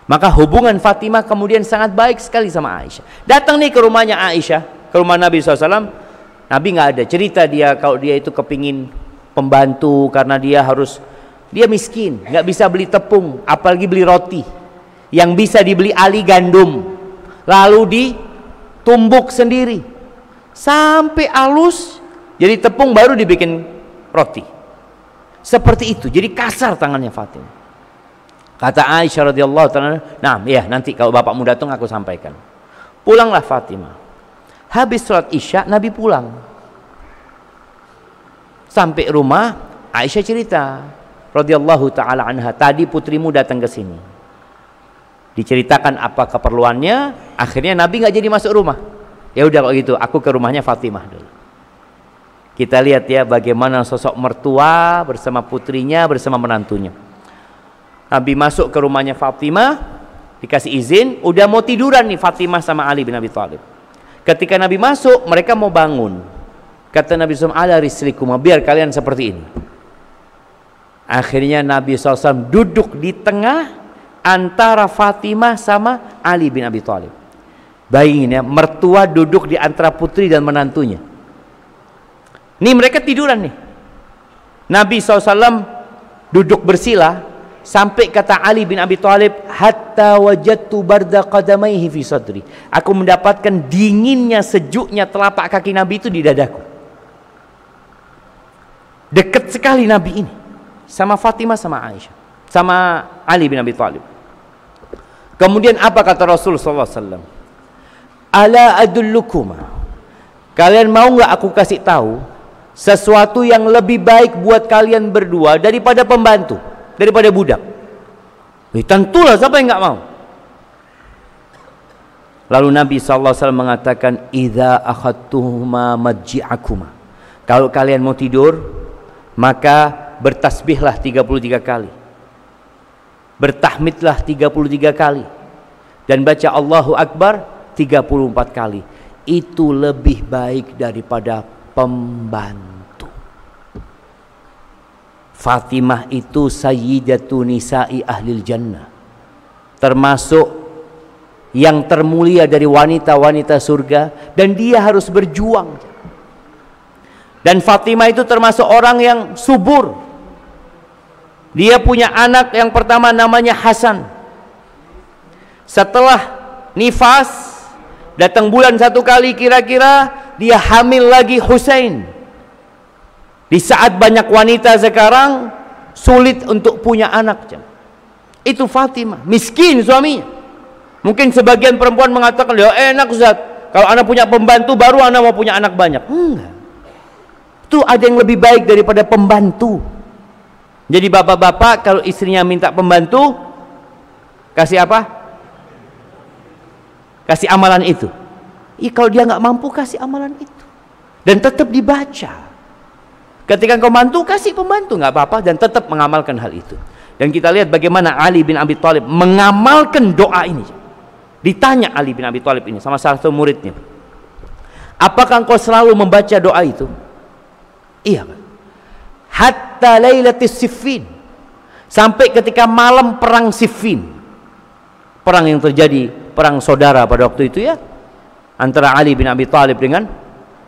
Speaker 2: Maka hubungan Fatimah kemudian sangat baik sekali sama Aisyah. Datang nih ke rumahnya Aisyah, ke rumah Nabi SAW. Nabi nggak ada cerita dia kalau dia itu kepingin pembantu, karena dia miskin, nggak bisa beli tepung, apalagi beli roti. Yang bisa dibeli ali gandum, lalu ditumbuk sendiri sampai halus, jadi tepung baru dibikin roti. Seperti itu, jadi kasar tangannya Fatimah. Kata Aisyah radhiyallahu taala, nah ya nanti kalau bapakmu datang aku sampaikan. Pulanglah Fatimah. Habis sholat Isya Nabi pulang. Sampai rumah Aisyah cerita radhiyallahu taala anha, tadi putrimu datang ke sini. Diceritakan apa keperluannya. Akhirnya Nabi nggak jadi masuk rumah. Ya udah kalau gitu aku ke rumahnya Fatimah dulu. Kita lihat ya bagaimana sosok mertua bersama putrinya, bersama menantunya. Nabi masuk ke rumahnya Fatimah, dikasih izin, udah mau tiduran nih Fatimah sama Ali bin Abi Thalib. Ketika Nabi masuk, mereka mau bangun. Kata Nabi SAW, ala rislikum, biar kalian seperti ini. Akhirnya Nabi SAW duduk di tengah antara Fatimah sama Ali bin Abi Thalib. Bayangin ya, mertua duduk di antara putri dan menantunya. Nih mereka tiduran nih. Nabi SAW duduk bersila sampai kata Ali bin Abi Thalib, hatta wajadtu barda qadamaihi fi sadri. Aku mendapatkan dinginnya, sejuknya telapak kaki Nabi itu di dadaku. Dekat sekali Nabi ini sama Fatimah, sama Aisyah, sama Ali bin Abi Thalib. Kemudian apa kata Rasul sallallahu alaihi wasallam? Ala adullukuma, kalian mau nggak aku kasih tahu sesuatu yang lebih baik buat kalian berdua daripada pembantu, daripada budak? Tentulah, siapa yang nggak mau? Lalu Nabi SAW mengatakan, idza akhadtuhuma madji'akuma, kalau kalian mau tidur maka bertasbihlah 33 kali, bertahmidlah 33 kali, dan baca Allahu Akbar 34 kali. Itu lebih baik daripada pembantu. Fatimah itu sayyidatu nisa'i ahlil jannah, termasuk yang termulia dari wanita-wanita surga, dan dia harus berjuang. Dan Fatimah itu termasuk orang yang subur. Dia punya anak yang pertama namanya Hasan. Setelah nifas, datang bulan 1 kali kira-kira, dia hamil lagi Husain. Di saat banyak wanita sekarang sulit untuk punya anak. Itu Fatimah, miskin suaminya. Mungkin sebagian perempuan mengatakan, ya enak Ustaz, kalau anak punya pembantu baru anak mau punya anak banyak. Enggak. Itu ada yang lebih baik daripada pembantu. Jadi bapak-bapak kalau istrinya minta pembantu, kasih apa? Kasih amalan itu. Kalau dia nggak mampu, kasih amalan itu. Dan tetap dibaca. Ketika engkau mantu, kasih pembantu, nggak apa-apa, dan tetap mengamalkan hal itu. Dan kita lihat bagaimana Ali bin Abi Thalib mengamalkan doa ini. Ditanya Ali bin Abi Thalib ini sama salah satu muridnya, apakah engkau selalu membaca doa itu? Iya. Hatta lailatis Siffin, sampai ketika malam perang Siffin. perang yang terjadi, perang saudara pada waktu itu ya, antara Ali bin Abi Thalib dengan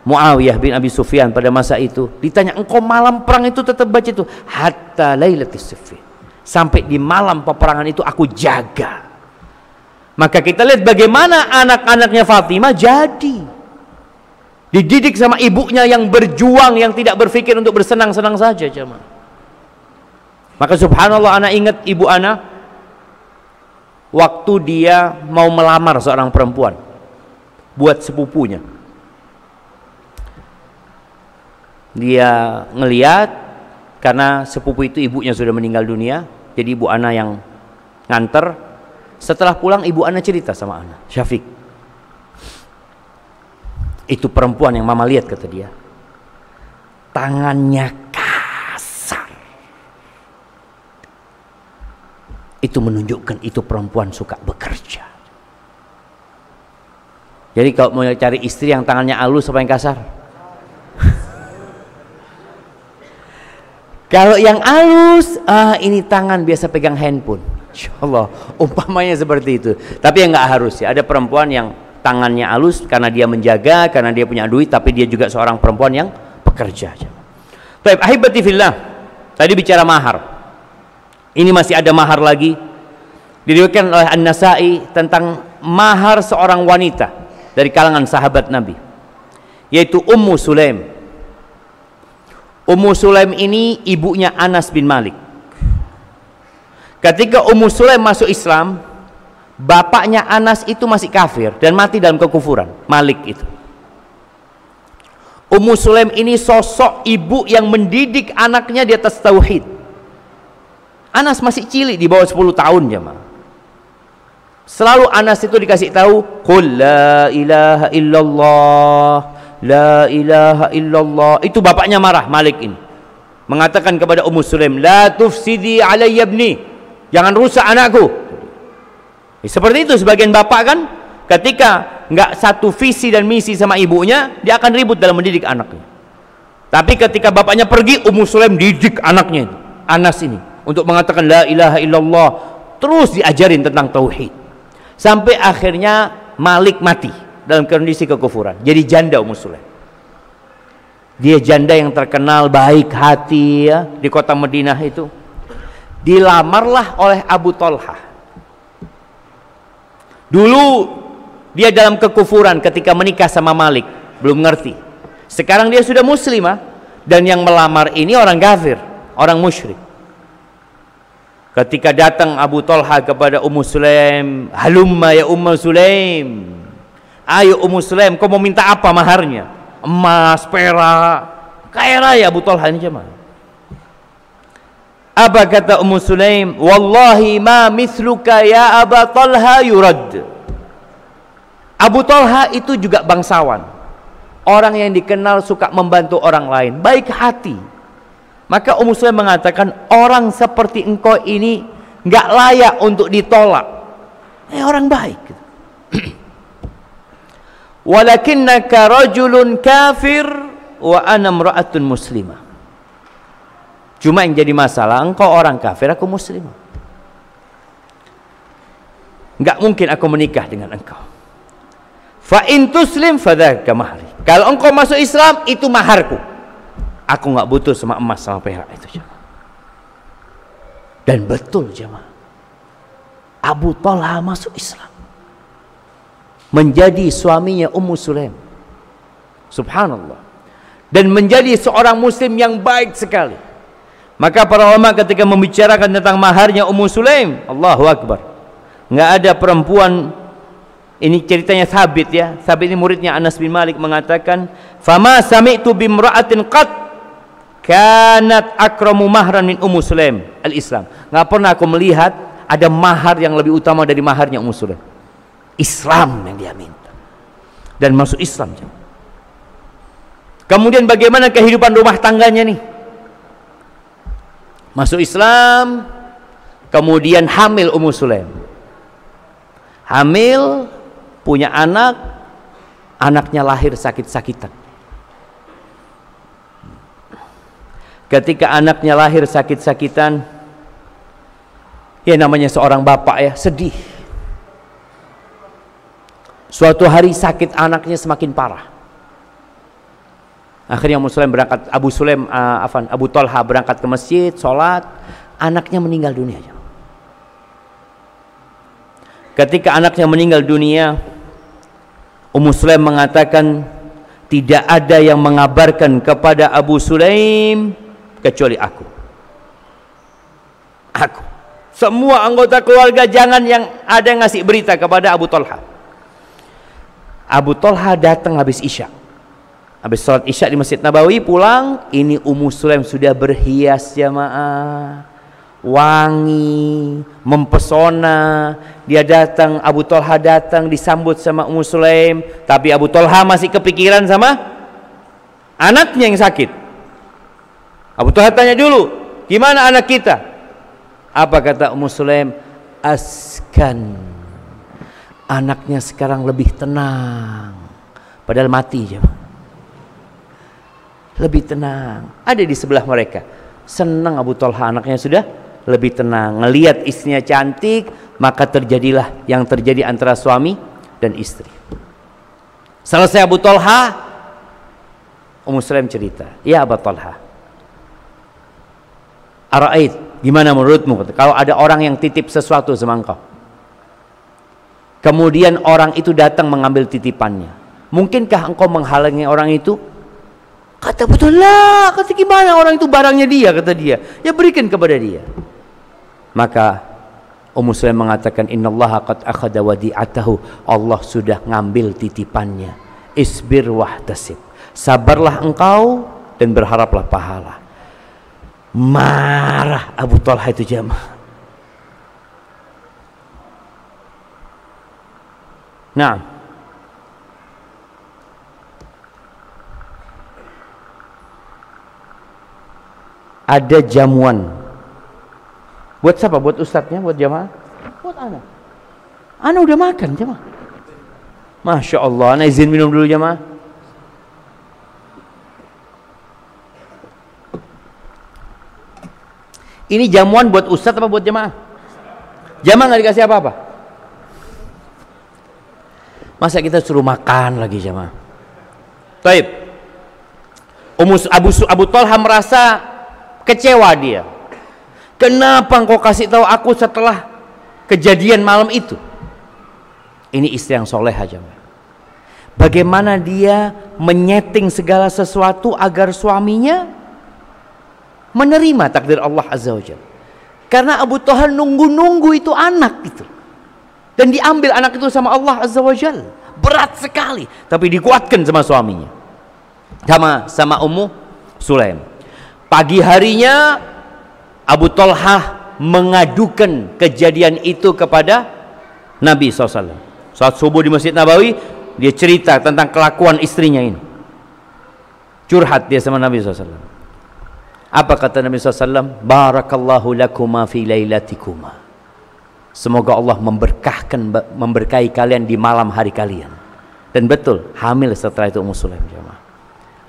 Speaker 2: Muawiyah bin Abi Sufyan pada masa itu. Ditanya, engkau malam perang itu tetap baca itu? Hatta lailatis siffin, sampai di malam peperangan itu aku jaga. Maka kita lihat bagaimana anak-anaknya Fatimah jadi dididik sama ibunya yang berjuang, yang tidak berpikir untuk bersenang-senang saja, jemaah. Maka subhanallah, anak ingat ibu anak waktu dia mau melamar seorang perempuan buat sepupunya. Dia ngeliat, karena sepupu itu ibunya sudah meninggal dunia, jadi ibu Ana yang nganter. Setelah pulang ibu Ana cerita sama Ana, Syafiq, itu perempuan yang mama lihat, kata dia, tangannya kasar. Itu menunjukkan itu perempuan suka bekerja. Jadi kalau mau cari istri yang tangannya halus apa yang kasar? Kalau yang halus, ini tangan biasa pegang handphone. Insya Allah, umpamanya seperti itu. Tapi yang nggak harus ya. Ada perempuan yang tangannya halus karena dia menjaga, karena dia punya duit, tapi dia juga seorang perempuan yang bekerja. Baik, ahibati fillah. Tadi bicara mahar. Ini masih ada mahar lagi. Diriwayatkan oleh An-Nasa'i tentang mahar seorang wanita dari kalangan sahabat Nabi, yaitu Ummu Sulaim. Ummu Sulaim ini ibunya Anas bin Malik. Ketika Ummu Sulaim masuk Islam, bapaknya Anas itu masih kafir dan mati dalam kekufuran, Malik itu. Ummu Sulaim ini sosok ibu yang mendidik anaknya di atas tauhid. Anas masih cilik, di bawah 10 tahun, jemaah. Selalu Anas itu dikasih tahu, qul la ilaha illallah, la ilaha illallah. Itu bapaknya marah, Malik ini, mengatakan kepada Ummu Sulaim, la tufsidi alayya ibni, jangan rusak anakku. Seperti itu sebagian bapak kan, ketika nggak satu visi dan misi sama ibunya, dia akan ribut dalam mendidik anaknya. Tapi ketika bapaknya pergi, Ummu Sulaim didik anaknya Anas ini untuk mengatakan la ilaha illallah, terus diajarin tentang tauhid, sampai akhirnya Malik mati dalam kondisi kekufuran, jadi janda Ummu Sulaim. Dia janda yang terkenal baik hati ya, di kota Madinah itu. Dilamarlah oleh Abu Talha. Dulu dia dalam kekufuran ketika menikah sama Malik, belum ngerti. Sekarang dia sudah muslimah, dan yang melamar ini orang kafir, orang musyrik. Ketika datang Abu Talha kepada Ummu Sulaim, halumma ya Ummu Sulaim, ayo Ummu Sulaim, kau mau minta apa maharnya? Emas, perak, kaya raya Abu Talha ini, jemaah. Apa kata Ummu Sulaim? Wallahi ma mithluka ya Aba Talha yurad. Abu Talha itu juga bangsawan, orang yang dikenal suka membantu orang lain, baik hati. Maka Ummu Sulaim mengatakan, orang seperti engkau ini nggak layak untuk ditolak. Orang baik. Walakinnaka rajulun kafir wa ana imra'atun muslimah. Cuma yang jadi masalah, engkau orang kafir, aku muslimah. Enggak mungkin aku menikah dengan engkau. Fa in tuslim fadzaka mahri. Kalau engkau masuk Islam, itu maharku. Aku enggak butuh sama emas sama perak itu, jemaah. Dan betul, jemaah, Abu Talha masuk Islam, menjadi suaminya Ummu Sulaim. Subhanallah. Dan menjadi seorang muslim yang baik sekali. Maka para ulama ketika membicarakan tentang maharnya Ummu Sulaim, Allahu Akbar, nggak ada perempuan, ini ceritanya Thabit ya, Thabit ini muridnya Anas bin Malik, mengatakan, fama sami'tu bimra'atin qat kanat akramu mahran min Ummu Sulaim al-Islam. Nggak pernah aku melihat ada mahar yang lebih utama dari maharnya Ummu Sulaim. Islam yang dia minta, dan masuk Islam. Kemudian bagaimana kehidupan rumah tangganya nih? Masuk Islam, kemudian hamil Ummu Sulaim. Hamil, punya anak, anaknya lahir sakit-sakitan. Ketika anaknya lahir sakit-sakitan, ya namanya seorang bapak ya, sedih. Suatu hari sakit anaknya semakin parah. Akhirnya Abu Thalha berangkat ke masjid, sholat, anaknya meninggal dunia. Ketika anaknya meninggal dunia, Ummu Sulaim mengatakan, tidak ada yang mengabarkan kepada Abu Sulaim kecuali aku. Semua anggota keluarga jangan yang ada yang ngasih berita kepada Abu Thalha. Abu Thalha datang habis Isya. Habis sholat Isya di Masjid Nabawi, pulang, ini Ummu Sulaim sudah berhias jamaah, wangi, mempesona. Dia datang, Abu Thalha datang, disambut sama Ummu Sulaim, tapi Abu Thalha masih kepikiran sama anaknya yang sakit. Abu Thalha tanya dulu, gimana anak kita? Apa kata Ummu Sulaim? Askan, anaknya sekarang lebih tenang, padahal mati jemaah. Lebih tenang, ada di sebelah mereka. Senang Abu Thalha, anaknya sudah lebih tenang. Ngelihat istrinya cantik, maka terjadilah yang terjadi antara suami dan istri. Selesai Abu Thalha, Ummu Sulaim cerita, ya Abu Thalha, ara'ait, gimana menurutmu kalau ada orang yang titip sesuatu sama engkau, kemudian orang itu datang mengambil titipannya, mungkinkah engkau menghalangi orang itu? Kata betul lah, kata gimana, orang itu barangnya dia, kata dia, ya berikan kepada dia. Maka Ummu Sulaim mengatakan, innallaha qad akhadha wadi'atahu, Allah sudah ngambil titipannya. Isbir wahtasib, sabarlah engkau dan berharaplah pahala. Marah Abu Thalha itu jamaah. Nah, ada jamuan. Buat siapa? Buat ustadznya? Buat jamaah? Buat anak. Anak udah makan jamaah. Masya Allah. Anak izin minum dulu jamaah. Ini jamuan buat ustadz apa buat jamaah? Jamaah nggak dikasih apa-apa. Masa kita suruh makan lagi jamaah? Taib. Abu Thalha merasa kecewa dia. Kenapa engkau kasih tahu aku setelah kejadian malam itu? Ini istri yang soleh aja. Bagaimana dia menyeting segala sesuatu agar suaminya menerima takdir Allah Azza wa Jalla. Karena Abu Thalha nunggu-nunggu itu anak itu, dan diambil anak itu sama Allah Azza wa Jalla. Berat sekali, tapi dikuatkan sama suaminya, sama Ummu Sulaim. Pagi harinya Abu Thalha mengadukan kejadian itu kepada Nabi SAW. Saat subuh di Masjid Nabawi, dia cerita tentang kelakuan istrinya ini. Curhat dia sama Nabi SAW. Apa kata Nabi SAW? Barakallahu lakuma fi lailatikuma. Semoga Allah memberkahi kalian di malam hari kalian. Dan betul, hamil setelah itu Ummu Sulaim.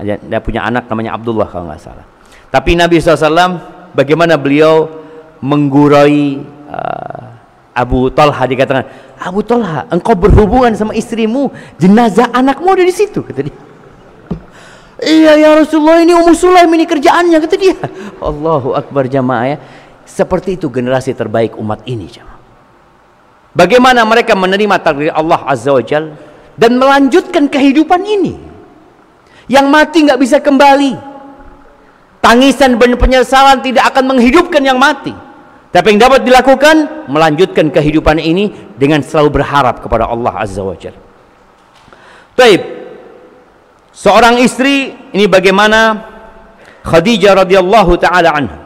Speaker 2: Dia punya anak namanya Abdullah kalau nggak salah. Tapi Nabi SAW, bagaimana beliau menggurai Abu Thalha, dikatakan, Abu Thalha, engkau berhubungan sama istrimu, jenazah anakmu ada di situ, kata dia. Iya ya Rasulullah, ini Ummu Sulaim, ini kerjaannya, kata dia. Allahu Akbar jamaah ya. Seperti itu generasi terbaik umat ini jamaah. Bagaimana mereka menerima takdir Allah Azza wa Jalla dan melanjutkan kehidupan ini. Yang mati nggak bisa kembali. Tangisan dan penyesalan tidak akan menghidupkan yang mati. Tapi yang dapat dilakukan, melanjutkan kehidupan ini dengan selalu berharap kepada Allah Azza wa Jalla. Baik. Seorang istri ini bagaimana Khadijah radhiyallahu taala anha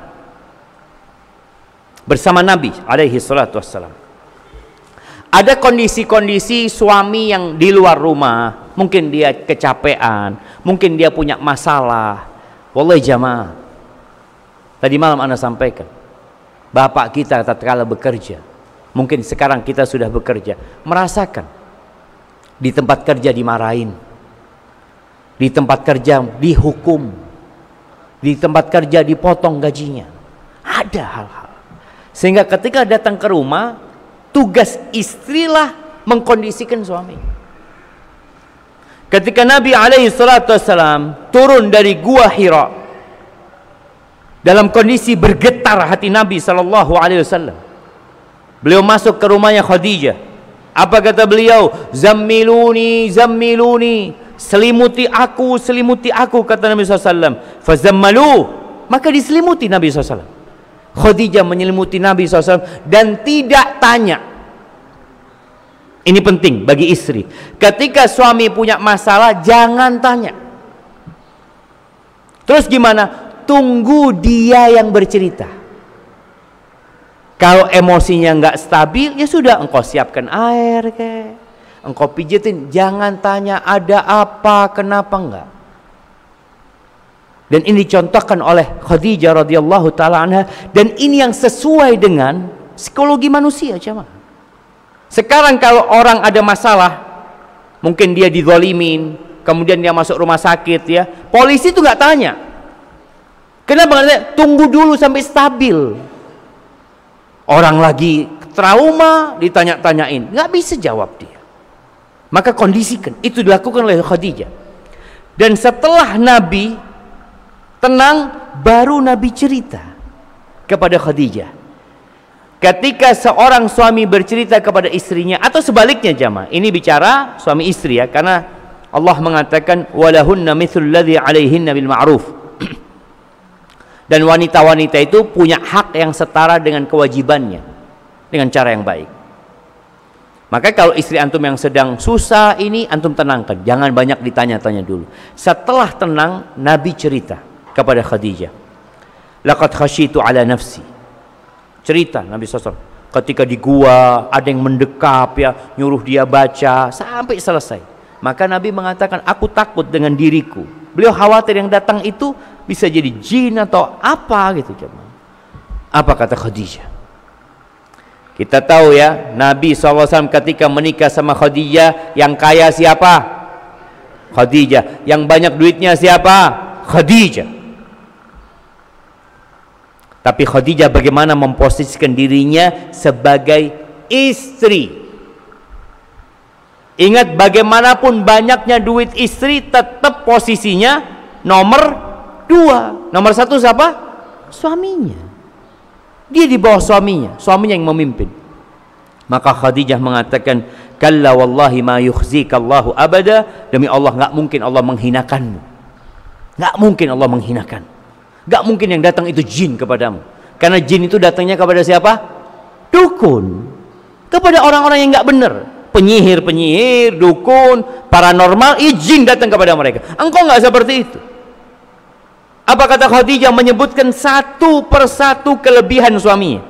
Speaker 2: bersama Nabi alaihi salatu wassalam. Ada kondisi-kondisi suami yang di luar rumah, mungkin dia kecapean, mungkin dia punya masalah. Wallahi jamaah, tadi malam Anda sampaikan, bapak kita tatkala bekerja, mungkin sekarang kita sudah bekerja, merasakan di tempat kerja dimarahin, di tempat kerja dihukum, di tempat kerja dipotong gajinya. Ada hal-hal sehingga ketika datang ke rumah, tugas istrilah mengkondisikan suami. ketika Nabi SAW turun dari gua Hira dalam kondisi bergetar hati Nabi SAW. Beliau masuk ke rumahnya Khadijah. Apa kata beliau? Zammiluni, zammiluni, selimuti aku, kata Nabi SAW. Fazammalu, maka diselimuti Nabi SAW. Khadijah menyelimuti Nabi SAW dan tidak tanya. Ini penting bagi istri. Ketika suami punya masalah, jangan tanya. Terus gimana? Tunggu dia yang bercerita. Kalau emosinya nggak stabil, ya sudah, engkau siapkan air kek, engkau pijetin. Jangan tanya ada apa, kenapa enggak. Dan ini dicontohkan oleh Khadijah radhiyallahu taala anha, dan ini yang sesuai dengan psikologi manusia, jemaah. Sekarang kalau orang ada masalah, mungkin dia dizalimin, kemudian dia masuk rumah sakit, ya, polisi itu nggak tanya. Kenapa nggak tanya? Tunggu dulu sampai stabil. Orang lagi trauma ditanya-tanyain, nggak bisa jawab dia. Maka kondisikan. Itu dilakukan oleh Khadijah. Dan setelah Nabi tenang, baru Nabi cerita kepada Khadijah. Ketika seorang suami bercerita kepada istrinya, atau sebaliknya jamaah, ini bicara suami istri ya, karena Allah mengatakan walahunna mithlul ladzi 'alaihinna bil ma'ruf. Dan wanita-wanita itu punya hak yang setara dengan kewajibannya dengan cara yang baik. Maka kalau istri antum yang sedang susah ini, antum tenangkan, jangan banyak ditanya-tanya dulu. Setelah tenang, Nabi cerita kepada Khadijah, laqad khasyitu ala nafsi. Cerita Nabi SAW ketika di gua ada yang mendekap, ya, nyuruh dia baca sampai selesai. Maka Nabi mengatakan, aku takut dengan diriku. Beliau khawatir yang datang itu bisa jadi jin atau apa gitu. Apa kata Khadijah? Kita tahu ya, Nabi SAW ketika menikah sama Khadijah, yang kaya siapa? Khadijah. Yang banyak duitnya siapa? Khadijah. Tapi Khadijah bagaimana memposisikan dirinya sebagai istri. Ingat, bagaimanapun banyaknya duit istri, tetap posisinya nomor 2. Nomor 1 siapa? Suaminya. Dia di bawah suaminya, suaminya yang memimpin. Maka Khadijah mengatakan, kalla wallahi ma yukhzika Allahu abada. Demi Allah, nggak mungkin Allah menghinakanmu. Nggak mungkin Allah menghinakan. Nggak mungkin yang datang itu jin kepadamu. Karena jin itu datangnya kepada siapa? Dukun. Kepada orang-orang yang nggak benar. Penyihir-penyihir, dukun, paranormal, jin datang kepada mereka. Engkau nggak seperti itu. Apa kata Khadijah? Menyebutkan satu persatu kelebihan suaminya.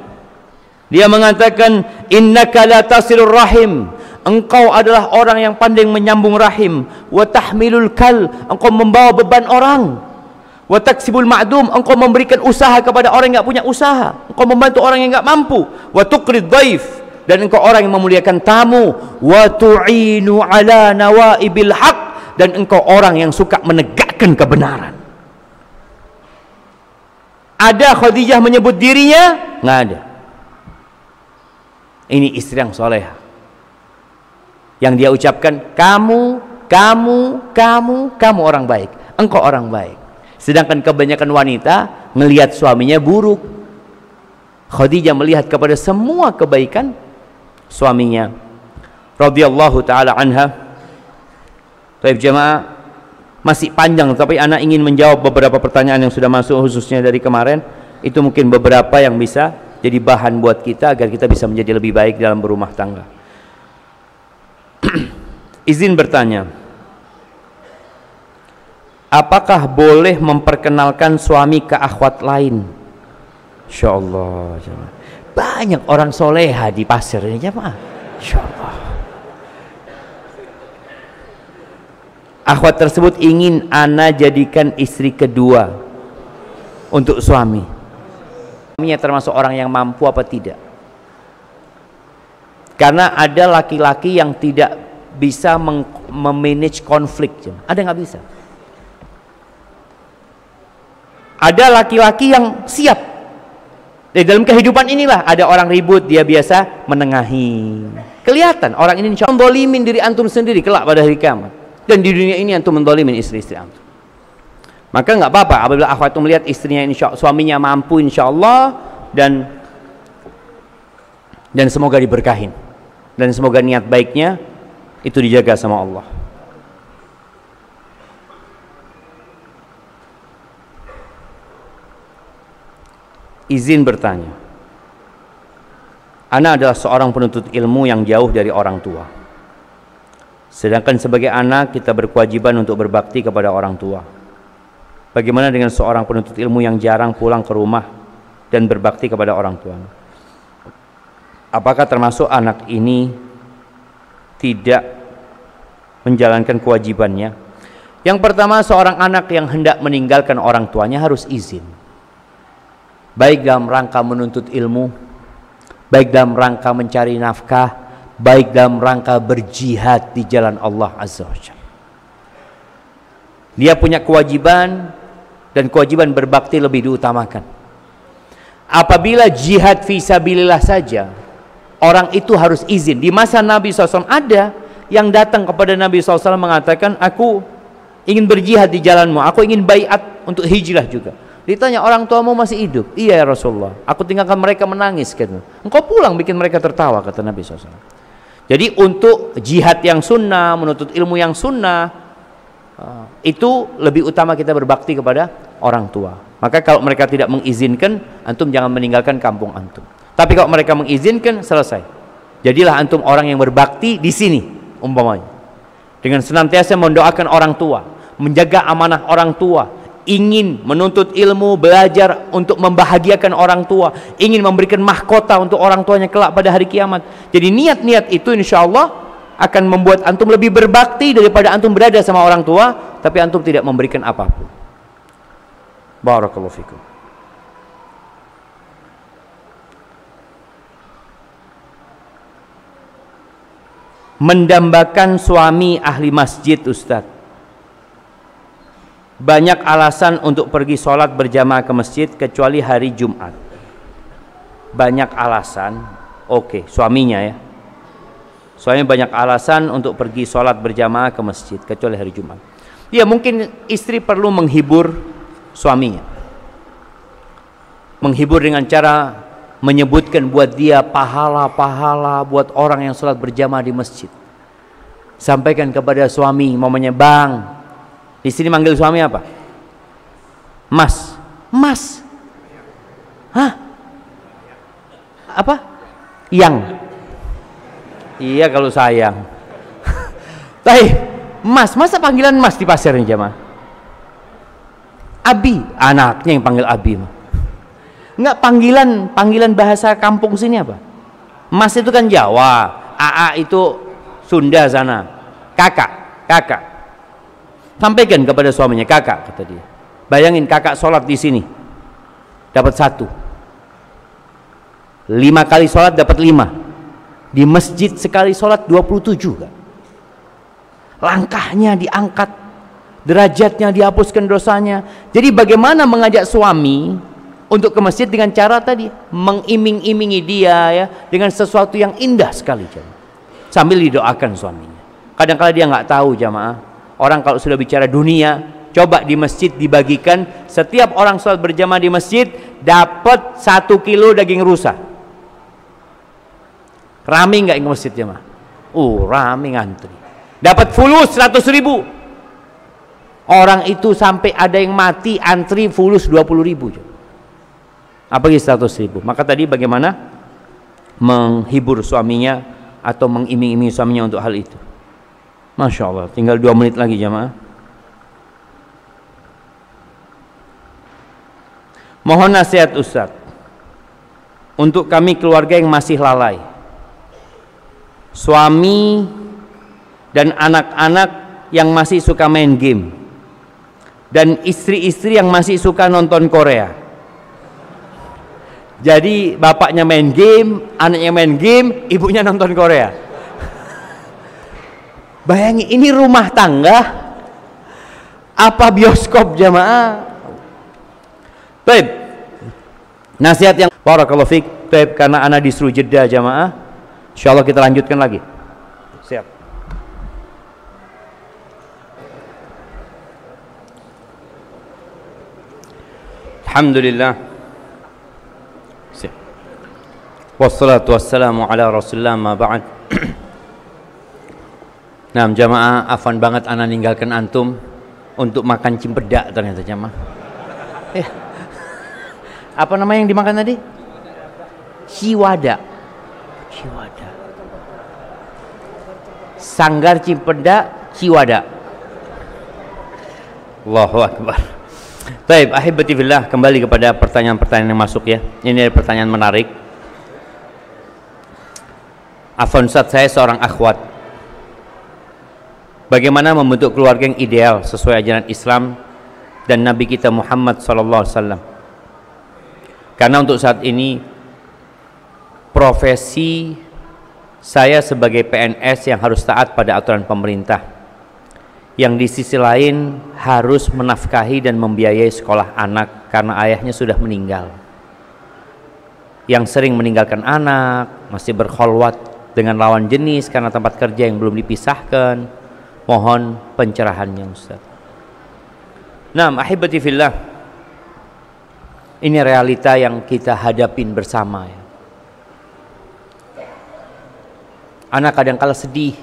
Speaker 2: Dia mengatakan, innaka la tasilur rahim. Engkau adalah orang yang pandai menyambung rahim. Wa tahmilul kal. Engkau membawa beban orang. Wa taksibul ma'dum. Engkau memberikan usaha kepada orang yang nggak punya usaha. Engkau membantu orang yang nggak mampu. Wa tuqrid dhaif. Dan engkau orang yang memuliakan tamu. Wa tu'inu ala nawaibil haq. Dan engkau orang yang suka menegakkan kebenaran. Ada Khadijah menyebut dirinya? Nggak ada. Ini istri yang soleha. Yang dia ucapkan, kamu orang baik. Engkau orang baik. Sedangkan kebanyakan wanita melihat suaminya buruk. Khadijah melihat kepada semua kebaikan suaminya radhiyallahu taala anha. Baik jemaah, masih panjang tapi anak ingin menjawab beberapa pertanyaan yang sudah masuk khususnya dari kemarin. Itu mungkin beberapa yang bisa jadi bahan buat kita agar kita bisa menjadi lebih baik dalam berumah tangga. Izin bertanya, apakah boleh memperkenalkan suami ke akhwat lain? Insyaallah jemaah. Banyak orang soleha di pasir ini jemaah. Insyaallah. Akhwat tersebut ingin ana jadikan istri kedua untuk suami. Suaminya termasuk orang yang mampu apa tidak? Karena ada laki-laki yang tidak bisa memanage konflik. Ada nggak bisa? Ada laki-laki yang siap. Di dalam kehidupan inilah ada orang ribut, dia biasa menengahi. Kelihatan orang ini insya Allah dolimin diri antum sendiri kelak pada hari kiamat. dan di dunia ini antum mendolimin istri-istri antum. Maka nggak apa-apa apabila akhwat itu melihat istrinya suaminya mampu insya Allah, dan semoga diberkahin, dan semoga niat baiknya itu dijaga sama Allah. Izin bertanya, ana adalah seorang penuntut ilmu yang jauh dari orang tua. Sedangkan sebagai anak kita berkewajiban untuk berbakti kepada orang tua. Bagaimana dengan seorang penuntut ilmu yang jarang pulang ke rumah dan berbakti kepada orang tua? Apakah termasuk anak ini tidak menjalankan kewajibannya? Yang pertama, seorang anak yang hendak meninggalkan orang tuanya harus izin. Baik dalam rangka menuntut ilmu, baik dalam rangka mencari nafkah, baik dalam rangka berjihad di jalan Allah Azza wa Jalla. Dia punya kewajiban, dan kewajiban berbakti lebih diutamakan. Apabila jihad fisabilillah saja, orang itu harus izin. Di masa Nabi SAW ada yang datang kepada Nabi SAW mengatakan, aku ingin berjihad di jalanmu, aku ingin baiat untuk hijrah juga. Ditanya, orang tuamu masih hidup? Iya ya Rasulullah, aku tinggalkan mereka menangis. Engkau pulang bikin mereka tertawa, kata Nabi SAW. Jadi untuk jihad yang sunnah, menuntut ilmu yang sunnah, itu lebih utama kita berbakti kepada orang tua. Maka kalau mereka tidak mengizinkan, antum jangan meninggalkan kampung antum. Tapi kalau mereka mengizinkan, selesai. Jadilah antum orang yang berbakti di sini umpamanya, dengan senantiasa mendoakan orang tua, menjaga amanah orang tua, ingin menuntut ilmu, belajar untuk membahagiakan orang tua, ingin memberikan mahkota untuk orang tuanya kelak pada hari kiamat. Jadi niat-niat itu insya Allah akan membuat antum lebih berbakti daripada antum berada sama orang tua tapi antum tidak memberikan apapun. Barakallahu fikum. Mendambakan suami ahli masjid, Ustaz. Banyak alasan untuk pergi sholat berjamaah ke masjid kecuali hari Jumat. Banyak alasan, oke, suaminya ya. Suaminya banyak alasan untuk pergi sholat berjamaah ke masjid kecuali hari Jumat. Ya mungkin istri perlu menghibur suaminya. Menghibur dengan cara menyebutkan buat dia pahala-pahala buat orang yang sholat berjamaah di masjid. Sampaikan kepada suami, mamanya, bang, di sini manggil suami apa? Mas. Mas. Hah? Apa? Yang. Iya kalau sayang. Tapi Mas, masa panggilan Mas di pasar nih jamaah? Abi, anaknya yang panggil Abi. Enggak, panggilan bahasa kampung sini apa? Mas itu kan Jawa, AA itu Sunda sana. Kakak. Sampaikan kepada suaminya, kakak, kata dia. Bayangin kakak sholat di sini dapat 1. 5 kali sholat dapat 5. Di masjid sekali sholat 27 kan? Langkahnya diangkat, derajatnya dihapuskan dosanya. Jadi bagaimana mengajak suami untuk ke masjid dengan cara tadi mengiming-imingi dia ya dengan sesuatu yang indah sekali sambil didoakan suaminya. Kadang-kadang dia nggak tahu jamaah. Orang kalau sudah bicara dunia, coba di masjid dibagikan, setiap orang sholat berjamaah di masjid dapat 1 kilo daging rusa. Rame nggak ke masjid jamaah? Rame ngantri. Dapat fulus 100.000. Orang itu sampai ada yang mati antri fulus 20.000. Apalagi 100.000. Maka tadi bagaimana menghibur suaminya atau mengiming-imingi suaminya untuk hal itu. Masya Allah, tinggal 2 menit lagi jamaah. Mohon nasihat Ustaz untuk kami keluarga yang masih lalai, suami dan anak-anak yang masih suka main game, dan istri-istri yang masih suka nonton Korea. Jadi bapaknya main game, anaknya main game, ibunya nonton Korea. Bayangin, ini rumah tangga apa bioskop jamaah? Baik, nasihat yang barakallahu fik. Baik, karena ana disuruh jeda jamaah, insyaallah kita lanjutkan lagi. Siap. Alhamdulillah. Wassalatu wassalamu ala Rasulillah ma ba'd. Nah, jamaah, afan banget ana ninggalkan antum untuk makan cimpedak ternyata jamaah. Ya. Apa nama yang dimakan tadi? Ciwada. Ciwada. Sanggar cimpedak Ciwada. Allahu akbar. Baik, ahibati fillah, kembali kepada pertanyaan-pertanyaan yang masuk ya. Ini ada pertanyaan menarik. Afwan Ustaz, saya seorang akhwat. Bagaimana membentuk keluarga yang ideal sesuai ajaran Islam dan Nabi kita Muhammad SAW? Karena untuk saat ini profesi saya sebagai PNS yang harus taat pada aturan pemerintah, yang di sisi lain harus menafkahi dan membiayai sekolah anak karena ayahnya sudah meninggal, yang sering meninggalkan anak, masih berkholwat dengan lawan jenis karena tempat kerja yang belum dipisahkan. Mohon pencerahannya Ustaz. Nah, ahibati fillah, ini realita yang kita hadapin bersama ya. Anak kadang-kala sedih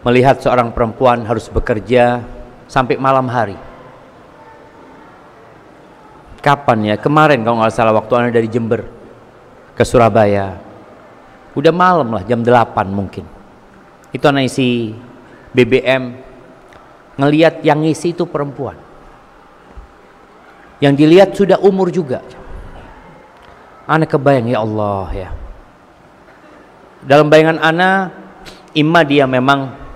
Speaker 2: melihat seorang perempuan harus bekerja sampai malam hari. Kapan ya? Kemarin kalau nggak salah waktu anak dari Jember ke Surabaya. Udah malam lah, jam 8 mungkin. Itu anak isi BBM, ngelihat yang ngisi itu perempuan. Yang dilihat sudah umur juga. Anak kebayang, ya Allah ya. Dalam bayangan anak, imma dia memang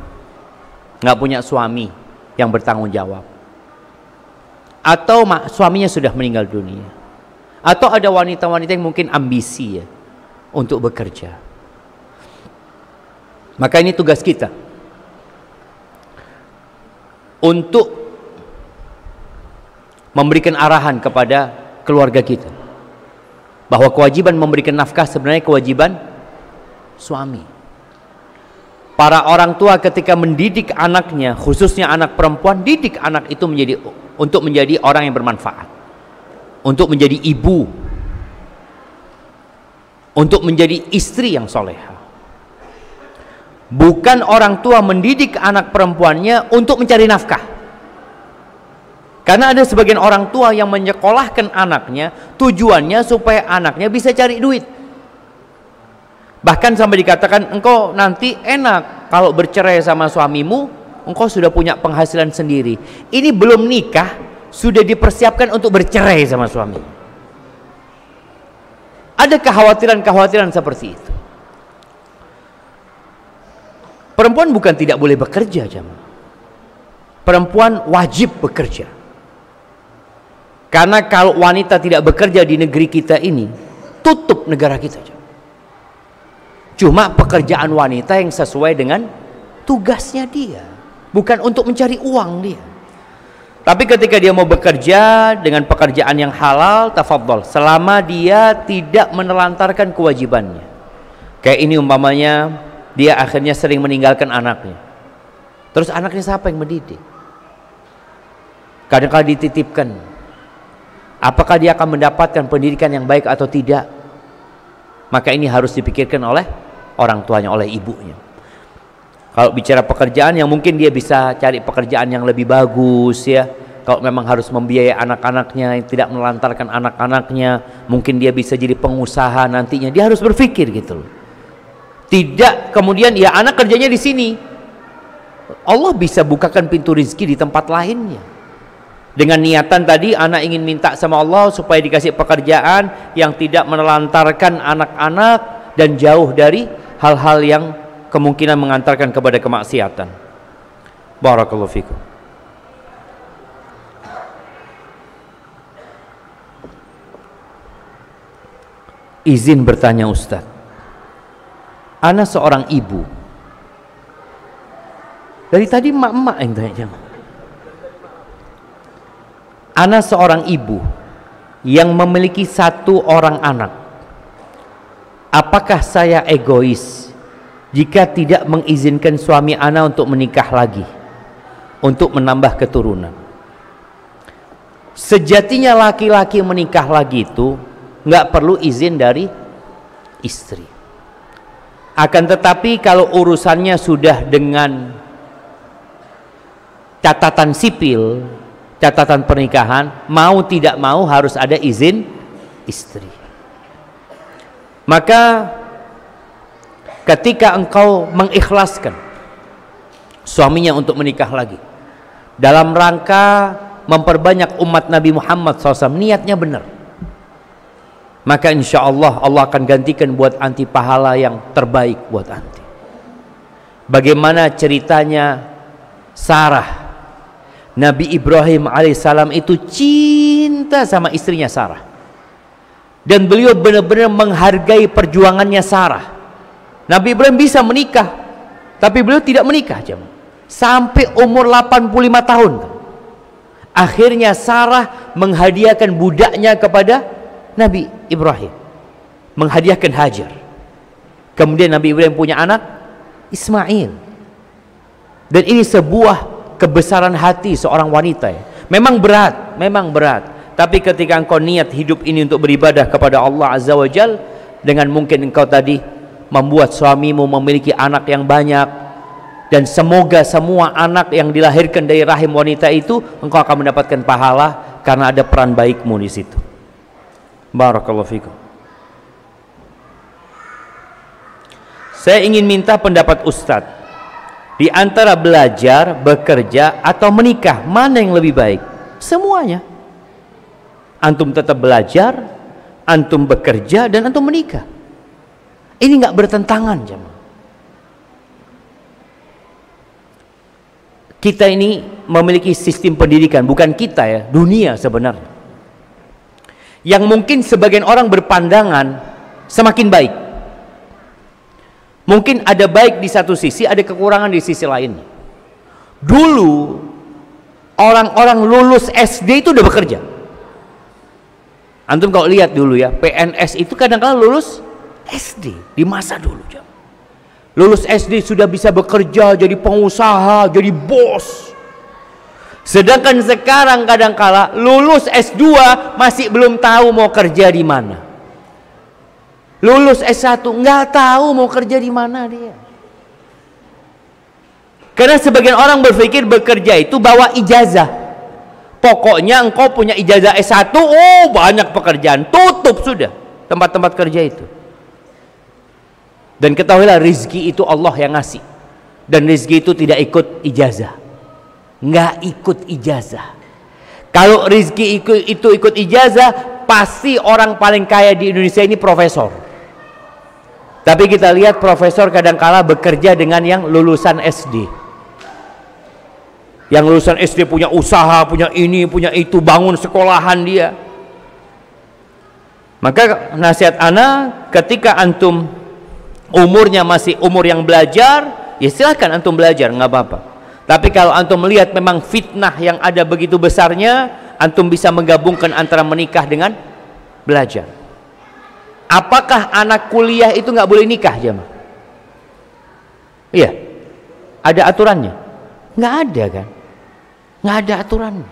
Speaker 2: nggak punya suami yang bertanggung jawab, atau suaminya sudah meninggal dunia, atau ada wanita-wanita yang mungkin ambisi ya untuk bekerja. Maka ini tugas kita untuk memberikan arahan kepada keluarga kita bahwa kewajiban memberikan nafkah sebenarnya kewajiban suami. Para orang tua ketika mendidik anaknya, khususnya anak perempuan, didik anak itu untuk menjadi orang yang bermanfaat, untuk menjadi ibu, untuk menjadi istri yang soleha. Bukan orang tua mendidik anak perempuannya untuk mencari nafkah. Karena ada sebagian orang tua yang menyekolahkan anaknya tujuannya supaya anaknya bisa cari duit. Bahkan sampai dikatakan, engkau nanti enak kalau bercerai sama suamimu, engkau sudah punya penghasilan sendiri. Ini belum nikah sudah dipersiapkan untuk bercerai sama suami. Ada kekhawatiran-kekhawatiran seperti itu. Perempuan bukan tidak boleh bekerja, jemaah. Perempuan wajib bekerja. Karena kalau wanita tidak bekerja di negeri kita ini, tutup negara kita. Cuma pekerjaan wanita yang sesuai dengan tugasnya dia, bukan untuk mencari uang dia. Tapi ketika dia mau bekerja dengan pekerjaan yang halal, tafadhol, selama dia tidak menelantarkan kewajibannya. Kayak ini umpamanya dia akhirnya sering meninggalkan anaknya. Terus anaknya siapa yang mendidik? Kadang-kadang dititipkan. Apakah dia akan mendapatkan pendidikan yang baik atau tidak? Maka ini harus dipikirkan oleh orang tuanya, oleh ibunya. Kalau bicara pekerjaan, yang mungkin dia bisa cari pekerjaan yang lebih bagus ya. Kalau memang harus membiayai anak-anaknya, yang tidak melantarkan anak-anaknya, mungkin dia bisa jadi pengusaha nantinya. Dia harus berpikir gitu loh. Tidak kemudian ya anak kerjanya di sini, Allah bisa bukakan pintu rezeki di tempat lainnya. Dengan niatan tadi anak ingin minta sama Allah supaya dikasih pekerjaan yang tidak menelantarkan anak-anak dan jauh dari hal-hal yang kemungkinan mengantarkan kepada kemaksiatan. Barakallahu fikum. Izin bertanya Ustaz, ana seorang ibu. Dari tadi emak-emak yang tanya. Ana seorang ibu yang memiliki 1 orang anak. Apakah saya egois jika tidak mengizinkan suami ana untuk menikah lagi, untuk menambah keturunan? sejatinya laki-laki menikah lagi itu nggak perlu izin dari istri. Akan tetapi kalau urusannya sudah dengan catatan sipil, catatan pernikahan, mau tidak mau harus ada izin istri. Maka ketika engkau mengikhlaskan suaminya untuk menikah lagi dalam rangka memperbanyak umat Nabi Muhammad SAW, niatnya benar, maka insya Allah Allah akan gantikan buat anti pahala yang terbaik buat anti. Bagaimana ceritanya Sarah, Nabi Ibrahim alaihissalam itu cinta sama istrinya Sarah, dan beliau benar-benar menghargai perjuangannya Sarah. Nabi Ibrahim bisa menikah, tapi beliau tidak menikah sampai umur 85 tahun. Akhirnya Sarah menghadiahkan budaknya kepada Nabi Ibrahim, menghadiahkan Hajar. Kemudian Nabi Ibrahim punya anak Ismail. Dan ini sebuah kebesaran hati seorang wanita ya. Memang berat, tapi ketika engkau niat hidup ini untuk beribadah kepada Allah Azza wa Jal, dengan mungkin engkau tadi membuat suamimu memiliki anak yang banyak, dan semoga semua anak yang dilahirkan dari rahim wanita itu engkau akan mendapatkan pahala karena ada peran baikmu di situ. Barakallahu fikum. Saya ingin minta pendapat Ustadz, di antara belajar, bekerja, atau menikah, mana yang lebih baik? Semuanya. Antum tetap belajar, antum bekerja, dan antum menikah. Ini nggak bertentangan, jemaah. Kita ini memiliki sistem pendidikan, bukan kita ya, dunia sebenarnya, yang mungkin sebagian orang berpandangan semakin baik. Mungkin ada baik di satu sisi, ada kekurangan di sisi lain. Dulu orang-orang lulus SD itu udah bekerja. Antum kalau lihat dulu ya, PNS itu kadang-kadang lulus SD di masa dulu. Lulus SD sudah bisa bekerja, jadi pengusaha, jadi bos. Sedangkan sekarang kadang-kala lulus S2 masih belum tahu mau kerja di mana. Lulus S1 nggak tahu mau kerja di mana dia. Karena sebagian orang berpikir bekerja itu bawa ijazah. Pokoknya engkau punya ijazah S1, oh banyak pekerjaan, tutup sudah tempat-tempat kerja itu. Dan ketahuilah rizki itu Allah yang ngasih, dan rizki itu tidak ikut ijazah, nggak ikut ijazah. Kalau rizki itu ikut ijazah, pasti orang paling kaya di Indonesia ini profesor. Tapi kita lihat profesor kadangkala bekerja dengan yang lulusan SD. Yang lulusan SD punya usaha, punya ini, punya itu, bangun sekolahan dia. Maka nasihat ana, ketika antum umurnya masih umur yang belajar, ya silahkan antum belajar, nggak apa-apa. Tapi kalau antum melihat memang fitnah yang ada begitu besarnya, antum bisa menggabungkan antara menikah dengan belajar. Apakah anak kuliah itu nggak boleh nikah, jemaah? Iya, ada aturannya? Nggak ada kan? Nggak ada aturannya.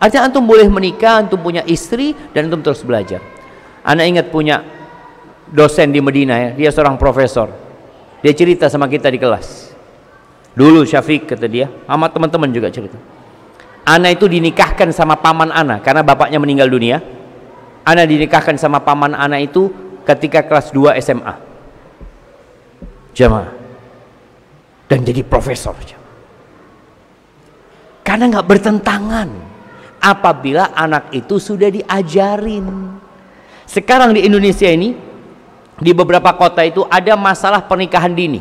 Speaker 2: Artinya antum boleh menikah, antum punya istri, dan antum terus belajar. Ana ingat punya dosen di Medina ya, dia seorang profesor. Dia cerita sama kita di kelas. Dulu Syafiq, kata dia, sama teman-teman juga cerita. Ana itu dinikahkan sama paman ana karena bapaknya meninggal dunia. Ana dinikahkan sama paman ana itu ketika kelas 2 SMA. Jamaah. Dan jadi profesor. Karena nggak bertentangan apabila anak itu sudah diajarin. Sekarang di Indonesia ini, di beberapa kota itu ada masalah pernikahan dini.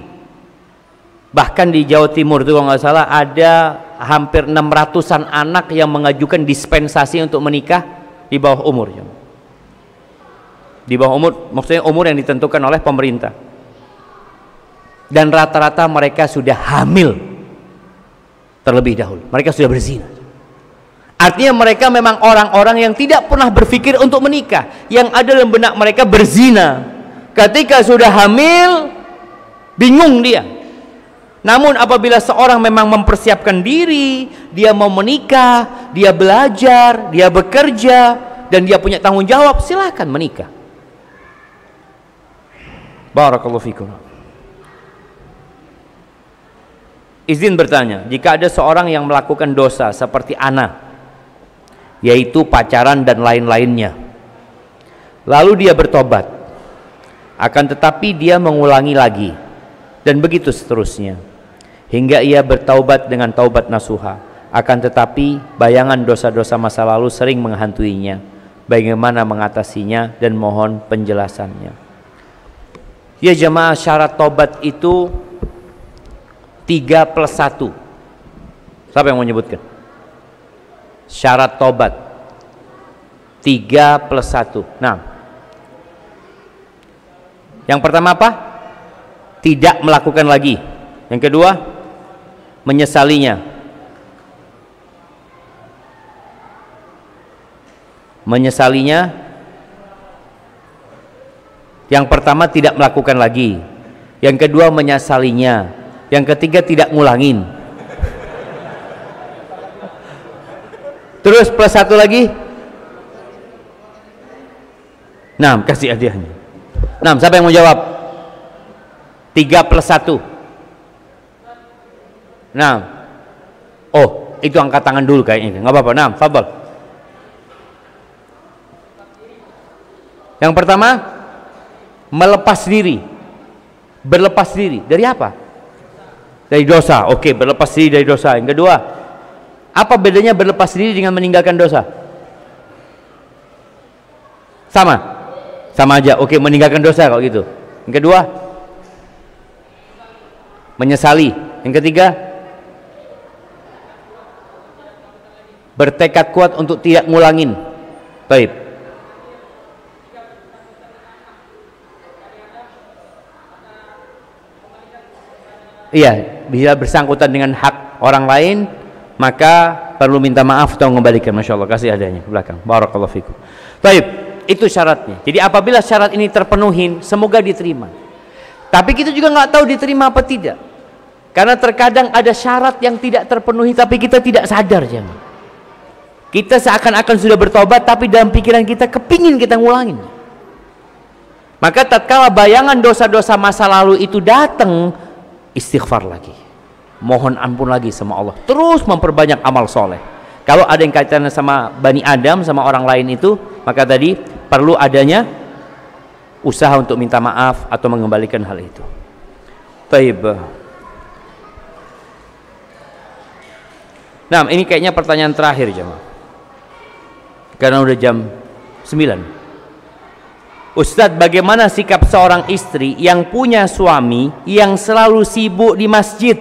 Speaker 2: Bahkan di Jawa Timur itu kalau nggak salah ada hampir 600-an anak yang mengajukan dispensasi untuk menikah di bawah umur. Di bawah umur, maksudnya umur yang ditentukan oleh pemerintah. Dan rata-rata mereka sudah hamil terlebih dahulu, mereka sudah berzina. Artinya mereka memang orang-orang yang tidak pernah berpikir untuk menikah, yang ada dalam benak mereka berzina. Ketika sudah hamil, bingung dia. Namun apabila seorang memang mempersiapkan diri, dia mau menikah, dia belajar, dia bekerja, dan dia punya tanggung jawab, silakan menikah. Barakallahu fikum. Izin bertanya, jika ada seorang yang melakukan dosa seperti ana, yaitu pacaran dan lain-lainnya, lalu dia bertobat, akan tetapi dia mengulangi lagi, dan begitu seterusnya, hingga ia bertaubat dengan taubat nasuha, akan tetapi bayangan dosa-dosa masa lalu sering menghantuinya. Bagaimana mengatasinya dan mohon penjelasannya. Ya jemaah, syarat taubat itu 3+1. Siapa yang mau menyebutkan? Syarat taubat 3+1. Nah, yang pertama apa? Tidak melakukan lagi. Yang kedua, menyesalinya. Menyesalinya. Yang pertama, tidak melakukan lagi. Yang kedua, menyesalinya. Yang ketiga, tidak ngulangin. Terus plus satu lagi. Nah, kasih hadiahnya. Nah, siapa yang mau jawab? 3+1. Nah, oh, itu angkat tangan dulu kayaknya. Nggak apa-apa. Nah, fadhal. Yang pertama, melepas diri. Berlepas diri dari apa? Dari dosa. Oke, berlepas diri dari dosa. Yang kedua, apa bedanya berlepas diri dengan meninggalkan dosa? Sama? Sama aja. Oke, meninggalkan dosa kalau gitu. Yang kedua, menyesali. Yang ketiga, bertekad kuat untuk tidak ngulangin. Baik. Iya, bila bersangkutan dengan hak orang lain, maka perlu minta maaf atau mengembalikan. Masya Allah, kasih adanya ke belakang. Barakallahu fikum. Baik, itu syaratnya. Jadi apabila syarat ini terpenuhi, semoga diterima. Tapi kita juga nggak tahu diterima apa tidak. Karena terkadang ada syarat yang tidak terpenuhi, tapi kita tidak sadar, jangan. Kita seakan-akan sudah bertobat, tapi dalam pikiran kita kepingin kita ngulangin. Maka tatkala bayangan dosa-dosa masa lalu itu datang, istighfar lagi, mohon ampun lagi sama Allah, terus memperbanyak amal soleh. Kalau ada yang kaitannya sama Bani Adam, sama orang lain itu, maka tadi perlu adanya usaha untuk minta maaf atau mengembalikan hal itu. Baik. Nah, ini kayaknya pertanyaan terakhir jemaah, karena udah jam 9. Ustadz, bagaimana sikap seorang istri yang punya suami yang selalu sibuk di masjid,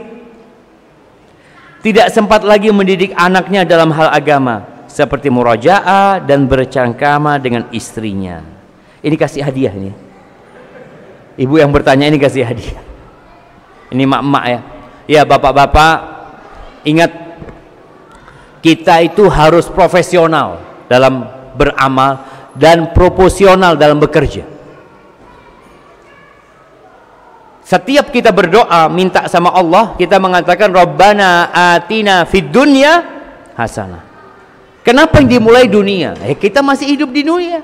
Speaker 2: tidak sempat lagi mendidik anaknya dalam hal agama seperti murajaah dan bercengkrama dengan istrinya? Ini kasih hadiah ini. Ibu yang bertanya ini kasih hadiah. Ini mak-mak ya. Ya bapak-bapak, ingat, kita itu harus profesional dalam beramal dan proporsional dalam bekerja. Setiap kita berdoa minta sama Allah, kita mengatakan Rabbana atina fid dunya hasanah. Kenapa yang dimulai dunia? Kita masih hidup di dunia,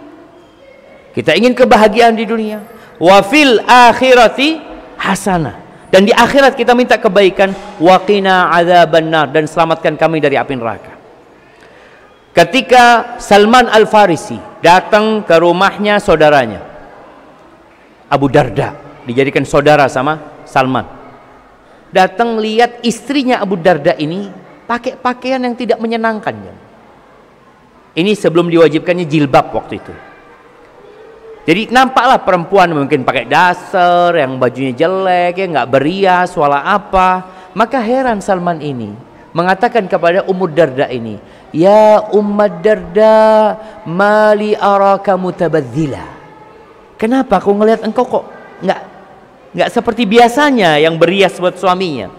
Speaker 2: kita ingin kebahagiaan di dunia. Wa fil akhirati hasanah, dan di akhirat kita minta kebaikan. Wa qina adzabannar, dan selamatkan kami dari api neraka. Ketika Salman Al-Farisi datang ke rumahnya saudaranya Abu Darda, dijadikan saudara sama Salman, datang lihat istrinya Abu Darda ini pakai pakaian yang tidak menyenangkan. Ini sebelum diwajibkannya jilbab waktu itu. Jadi nampaklah perempuan mungkin pakai dasar yang bajunya jelek, ya nggak berias wala apa. Maka heran Salman ini mengatakan kepada Ummu Darda ini, ya Ummu Darda, mali araka mutabadzila. Kenapa aku ngelihat engkau kok nggak seperti biasanya yang berias buat suaminya?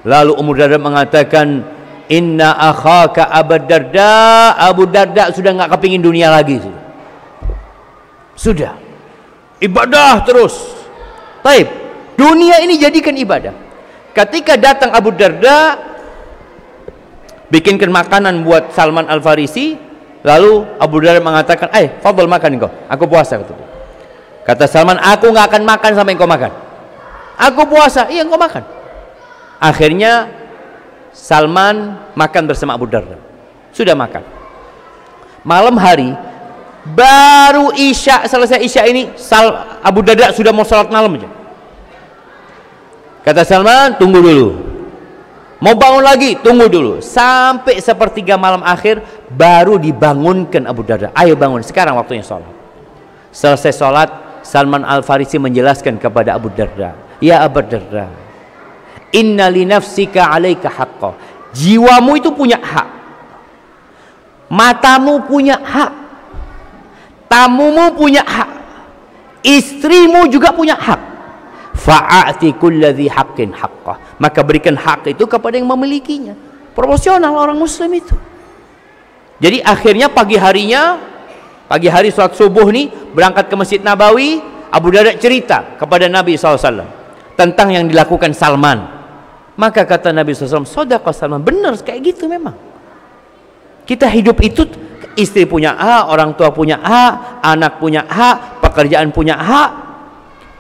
Speaker 2: Lalu Ummu Darda mengatakan, inna akhaka Abu Darda, Abu Darda sudah nggak kepingin dunia lagi. Sudah ibadah terus. Taib, dunia ini jadikan ibadah. Ketika datang Abu Darda, bikinkan makanan buat Salman Al-Farisi, lalu Abu Darda mengatakan, fadhal makan engkau, aku puasa. Kata Salman, aku nggak akan makan sampai engkau makan. Aku puasa, iya engkau makan. Akhirnya Salman makan bersama Abu Darda. Sudah makan. Malam hari, baru Isya, selesai Isya ini, Abu Darda sudah mau sholat malam aja. Kata Salman, tunggu dulu. Mau bangun lagi, tunggu dulu. Sampai sepertiga malam akhir, baru dibangunkan Abu Darda. Ayo bangun, sekarang waktunya sholat. Selesai sholat, Salman Al-Farisi menjelaskan kepada Abu Darda, ya Abu Darda, inna li nafsika alaika haqqa. Jiwamu itu punya hak, matamu punya hak, tamumu punya hak, istrimu juga punya hak. Fa'ati kulladzi haqqin haqqah. Maka berikan hak itu kepada yang memilikinya. Proporsional orang muslim itu. Jadi akhirnya pagi hari sholat subuh nih, berangkat ke Masjid Nabawi, Abu Darda cerita kepada Nabi SAW tentang yang dilakukan Salman. Maka kata Nabi SAW, sodaqah Salman, benar kayak gitu memang. Kita hidup itu, istri punya hak, orang tua punya hak, anak punya hak, pekerjaan punya hak.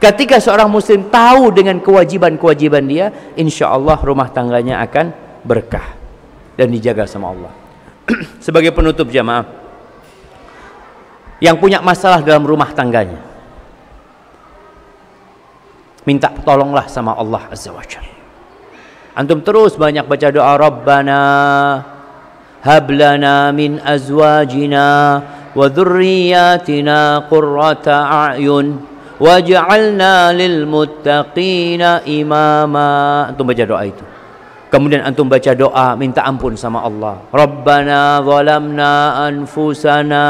Speaker 2: Ketika seorang muslim tahu dengan kewajiban-kewajiban dia, insya Allah rumah tangganya akan berkah dan dijaga sama Allah. Sebagai penutup jamaah, yang punya masalah dalam rumah tangganya, minta tolonglah sama Allah Azza wa Jalla. Antum terus banyak baca doa, Rabbana hablana min azwajina wa dhurriyyatina qurrata a'yun waj'alna lil muttaqina imama. Antum baca doa itu. Kemudian antum baca doa minta ampun sama Allah. Rabbana zalamna anfusana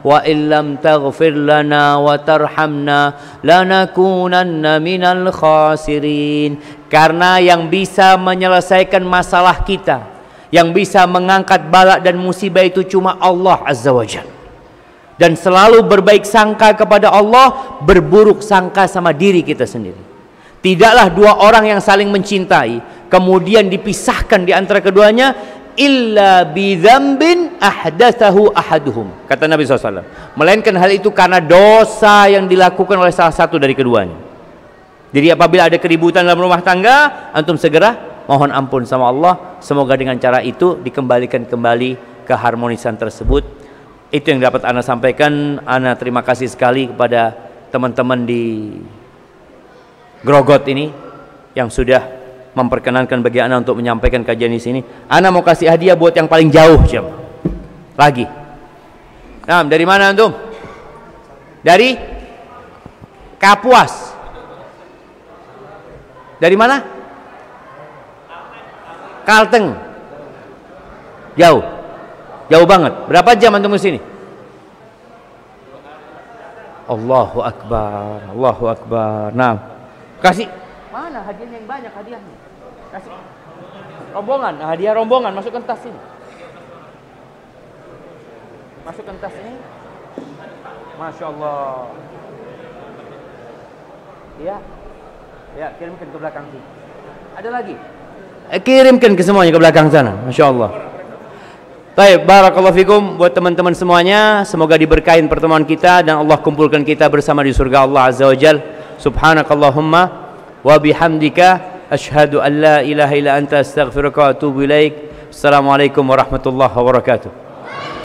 Speaker 2: wa illam taghfir lana wa tarhamna lanakunanna minal khasirin. Karena yang bisa menyelesaikan masalah kita, yang bisa mengangkat bala dan musibah itu cuma Allah Azza wa Jalla. Dan selalu berbaik sangka kepada Allah, berburuk sangka sama diri kita sendiri. Tidaklah dua orang yang saling mencintai kemudian dipisahkan di antara keduanya illa bidzambin ahdatsahu ahaduhum, kata Nabi SAW, melainkan hal itu karena dosa yang dilakukan oleh salah satu dari keduanya. Jadi apabila ada keributan dalam rumah tangga, antum segera mohon ampun sama Allah. Semoga dengan cara itu dikembalikan kembali keharmonisan tersebut. Itu yang dapat Ana sampaikan. Ana terima kasih sekali kepada teman-teman di Grogot ini yang sudah memperkenankan bagi Ana untuk menyampaikan kajian di sini. Ana mau kasih hadiah buat yang paling jauh jam lagi. Nah, dari mana antum? Dari Kapuas. Dari mana? Kalteng. Jauh. Jauh banget. Berapa jam antum ke sini? Allahu Akbar. Allahu Akbar. Nah, kasih mana hadiahnya yang banyak hadiahnya? Kasih rombongan, hadiah rombongan, masukkan tas ini. Masukkan tas ini. Masya Allah. Ya, ya kirimkan ke belakang sini. Ada lagi? Kirimkan ke semuanya ke belakang sana. Masya Allah. Baik, barakallahu fikum buat teman-teman semuanya. Semoga diberkahin pertemuan kita dan Allah kumpulkan kita bersama di surga Allah Azza wa Jal. Subhanakallahumma wa bihamdika asyhadu an la ilaha illa anta astaghfiruka wa atubu ilaik. Assalamualaikum warahmatullahi wabarakatuh.